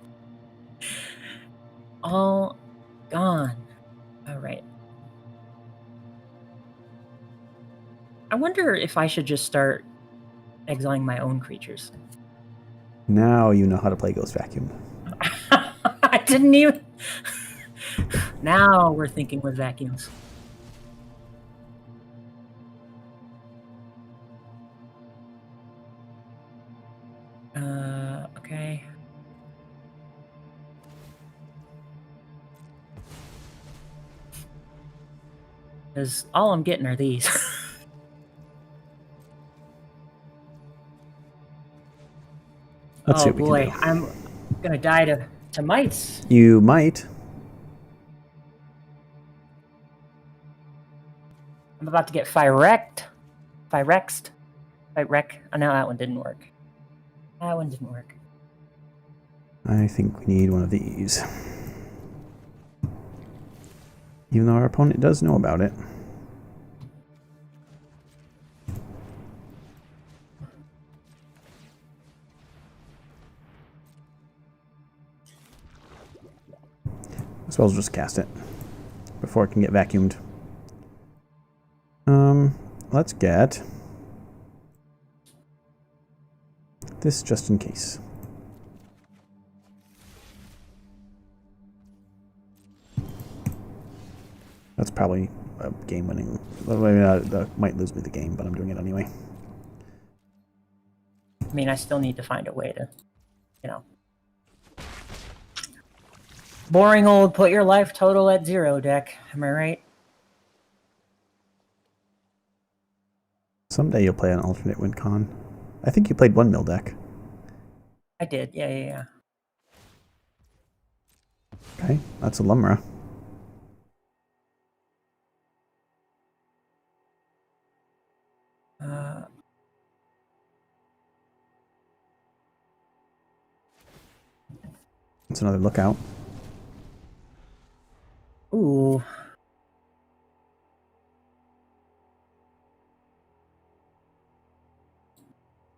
All gone. Alright. I wonder if I should just start exiling my own creatures. Now you know how to play Ghost Vacuum. I didn't even... Now we're thinking with vacuums. Okay. Because all I'm getting are these. Let's see oh what we boy, can do. I'm gonna die to mites. You might. I'm about to get Firexed. Firexed. Firec. Oh, no, that one didn't work. That one didn't work. I think we need one of these. Even though our opponent does know about it. As well as just cast it before it can get vacuumed. Let's get this just in case. That's probably a game-winning. That might lose me the game, but I'm doing it anyway. I mean, I still need to find a way to, you know. Boring old put your life total at 0 deck. Am I right? Someday you'll play an alternate win con. I think you played 1 mill deck. I did. Yeah. Okay, that's a Lumra. That's another lookout. Ooh.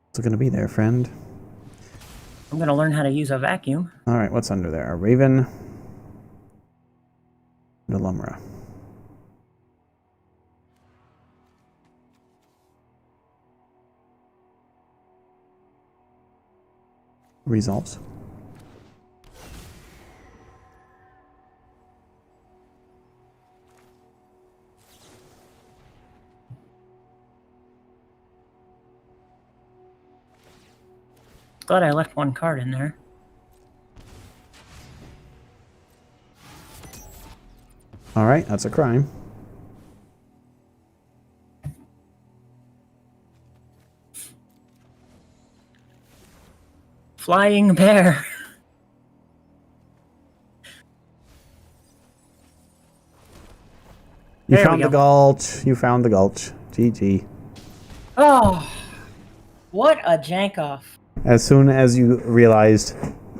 What's it going to be there, friend? I'm going to learn how to use a vacuum. All right, what's under there? A Raven and a Lumra. Resolves. thought I left one card in there. All right, that's a crime. Flying bear. You There we found the go. gulch. You found the gulch. GG. Oh, what a jank-off. As soon as you realized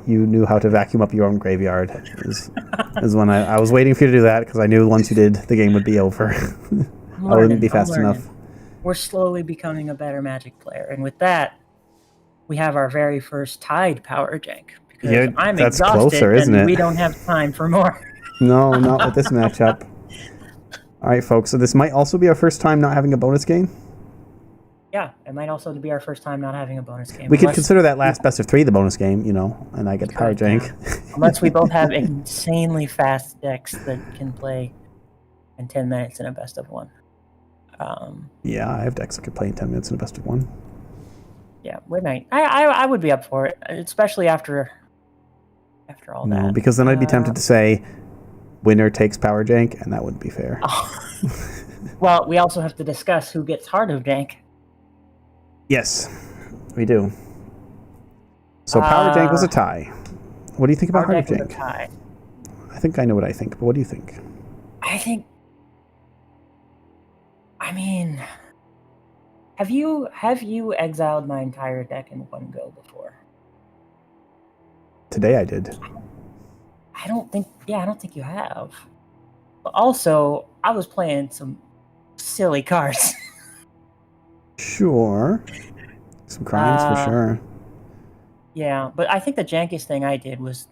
you knew how to vacuum up your own graveyard is when I was waiting for you to do that, because I knew once you did, the game would be over. I wouldn't be fast enough. We're slowly becoming a better Magic player. And with that, we have our very first tied power jank. Because Yeah, I'm that's exhausted closer, isn't and it? we don't have time for more. No, not with this matchup. All right, folks. So this might also be our first time not having a bonus game. Yeah, it might also be our first time not having a bonus game. We could consider that last best of 3 the bonus game, you know, and I get the power jank. Unless we both have insanely fast decks that can play in 10 minutes in a best of 1. Yeah, I have decks that could play in 10 minutes in a best of 1. Yeah, we might. I would be up for it, especially after all that. No, because then I'd be tempted to say winner takes power jank, and that wouldn't be fair. Well, we also have to discuss who gets Heart of Jank. Yes, we do. So power jank was a tie. What do you think about Heart of Jank was Jank? a tie. I think I know what I think, but what do you think? I mean, have you exiled my entire deck in one go before? Today I did. I don't think you have. But also, I was playing some silly cards. Sure. Some crimes for sure. Yeah, but I think the jankiest thing I did was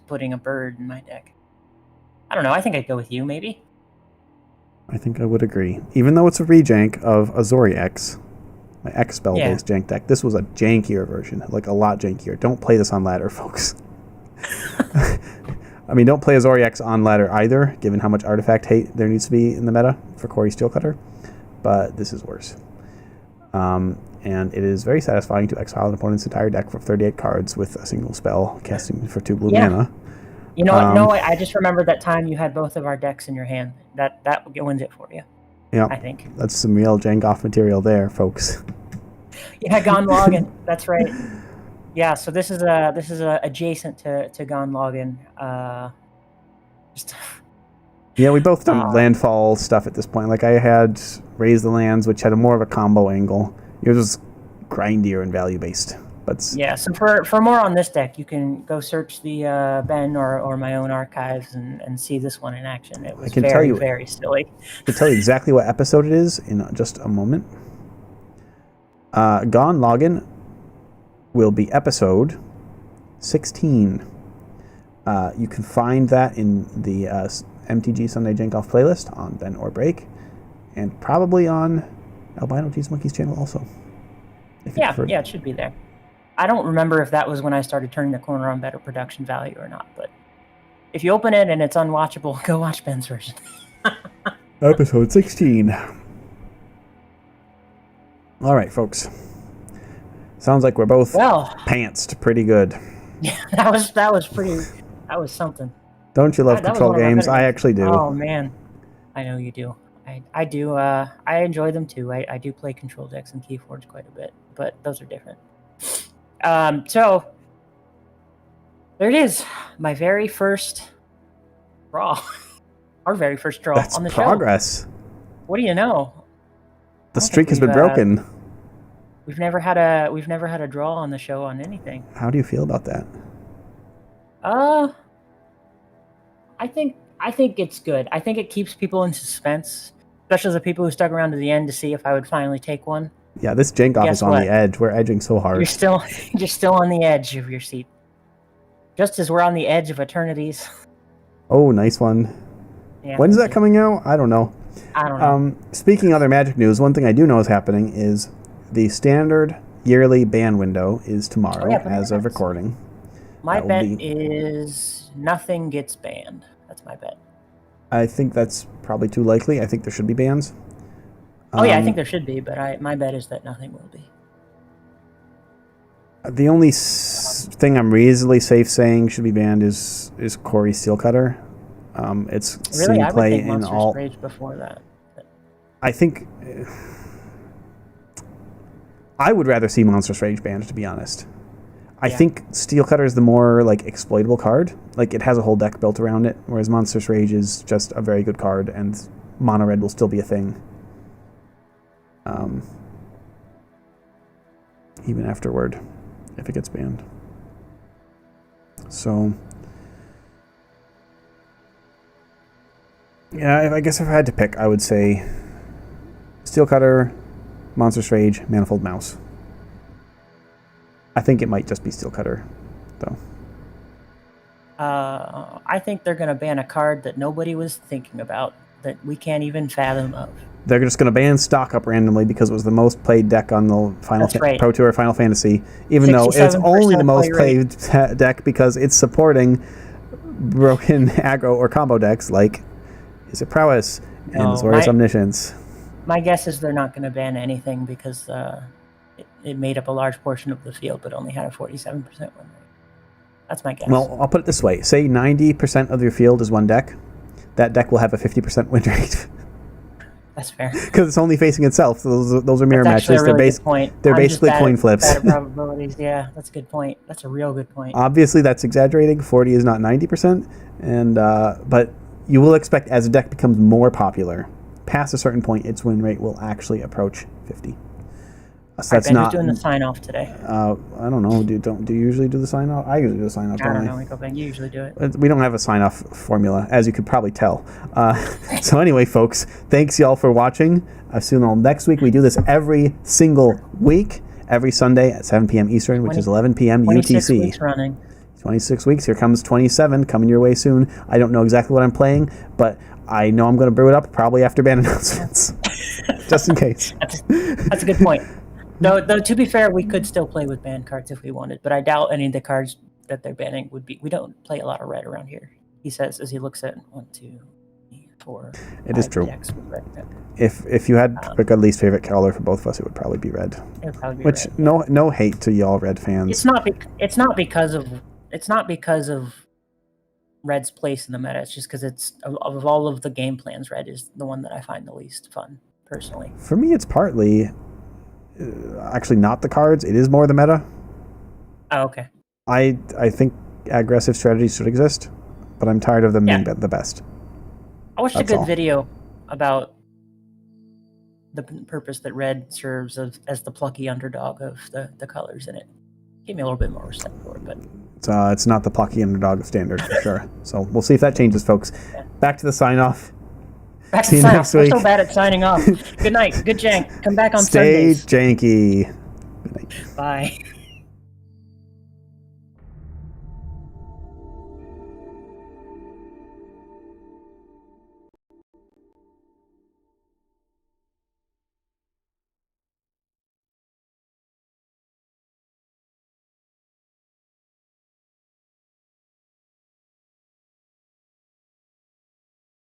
putting a bird in my deck. I don't know. I think I'd go with you, maybe. I think I would agree. Even though it's a rejank of Azori X, my X spell-based jank deck, this was a jankier version, like a lot jankier. Don't play this on ladder, folks. I mean, don't play Azori X on ladder either, given how much artifact hate there needs to be in the meta for Corey Steelcutter. But this is worse. And it is very satisfying to exile an opponent's entire deck for 38 cards with a single spell, casting for 2 blue mana. You know what? No, I just remembered that time you had both of our decks in your hand. That wins it for you. Yeah, I think that's some real jank-off material there, folks. Yeah, Gone Login. That's right. Yeah, so this is adjacent to Gone Login. Yeah, we both done landfall stuff at this point. Like I had Raise the Lands, which had more of a combo angle. Yours was grindier and value-based. But yeah, so for more on this deck, you can go search the Ben or my own archives and see this one in action. It was very silly. I can tell you exactly what episode it is in just a moment. Gone Login will be episode 16. You can find that in the MTG Sunday Jank-Off playlist on Ben or Break, and probably on AlbinoCheesemonkey's channel also. Yeah, it should be there. I don't remember if that was when I started turning the corner on better production value or not, but if you open it and it's unwatchable, go watch Ben's version. Episode 16. All right, folks. Sounds like we're both pantsed pretty good. Yeah, that was something. Don't you love control games? I actually do. Oh, man. I know you do. I do. I enjoy them, too. I do play control decks and Keyforge quite a bit, but those are different. So there it is. My very first draw. Our very first draw on the show. That's progress. What do you know? The streak has been broken. We've never had a draw on the show on anything. How do you feel about that? I think it's good. I think it keeps people in suspense, especially the people who stuck around to the end to see if I would finally take one. Yeah, this jank-off is on the edge. We're edging so hard. You're still on the edge of your seat. Just as we're on the edge of eternities. Oh, nice one. Yeah, when's that coming out? I don't know. Speaking of other Magic news, one thing I do know is happening is the standard yearly ban window is tomorrow as of recording. My bet is nothing gets banned. That's my bet. I think that's probably too likely. I think there should be bans. I think there should be, but my bet is that nothing will be. The only thing I'm reasonably safe saying should be banned is Corey Steelcutter. It's Really, seen I would play think in Monstrous all. Rage before that. I think I would rather see Monstrous Rage banned, to be honest. I think Steelcutter is the more like exploitable card. Like it has a whole deck built around it, whereas Monstrous Rage is just a very good card, and Mono Red will still be a thing. Even afterward, if it gets banned. So, yeah, I guess if I had to pick, I would say Steelcutter, Monstrous Rage, Manifold Mouse. I think it might just be Steelcutter, though. I think they're going to ban a card that nobody was thinking about, that we can't even fathom of. They're just going to ban Stock Up randomly because it was the most played deck on the Pro Tour Final Fantasy, even though it's only the most played deck because it's supporting broken aggro or combo decks like Is It Prowess and Azorius Omniscience. My guess is they're not going to ban anything because it made up a large portion of the field but only had a 47% win rate. That's my guess. Well, I'll put it this way. Say 90% of your field is one deck. That deck will have a 50% win rate. That's fair. Because it's only facing itself. So those are mirror matches. That's really good point. They're basically coin flips. Bad at probabilities. Yeah, that's a good point. That's a real good point. Obviously, that's exaggerating. 40 is not 90%. And but you will expect as a deck becomes more popular, past a certain point, its win rate will actually approach 50. So that's not. Who's doing the sign off today? I don't know. Do you usually do the sign off? I usually do the sign off. I don't know. You usually do it. We don't have a sign off formula, as you could probably tell. So anyway, folks, thanks y'all for watching. I'll see you all next week. We do this every single week, every Sunday at 7 p.m. Eastern, which is 11 p.m. 26 UTC. Weeks running. 26 weeks. Here comes 27 coming your way soon. I don't know exactly what I'm playing, but I know I'm going to brew it up probably after ban announcements, just in case. That's a good point. Though, to be fair, we could still play with banned cards if we wanted, but I doubt any of the cards that they're banning would be. We don't play a lot of red around here. He says as he looks at 1, 2, 3, 4. It is true. If you had to pick a least favorite color for both of us, it would probably be red. It would probably be Which red. No hate to y'all red fans. It's not because of red's place in the meta. It's just because it's of all of the game plans, red is the one that I find the least fun personally. For me, it's partly. Actually not the cards, it is more the meta. Oh, okay. I think aggressive strategies should exist, but I'm tired of them being the best. I watched a good video about the purpose that red serves as the plucky underdog of the colors in it. Gave me a little bit more respect for it, but it's not the plucky underdog of Standard for sure. So we'll see if that changes, folks. Back to the sign off. Back to sign off. We're so bad at signing off. Good night. Good jank. Come back on Sundays. Stay janky. Good night. Bye.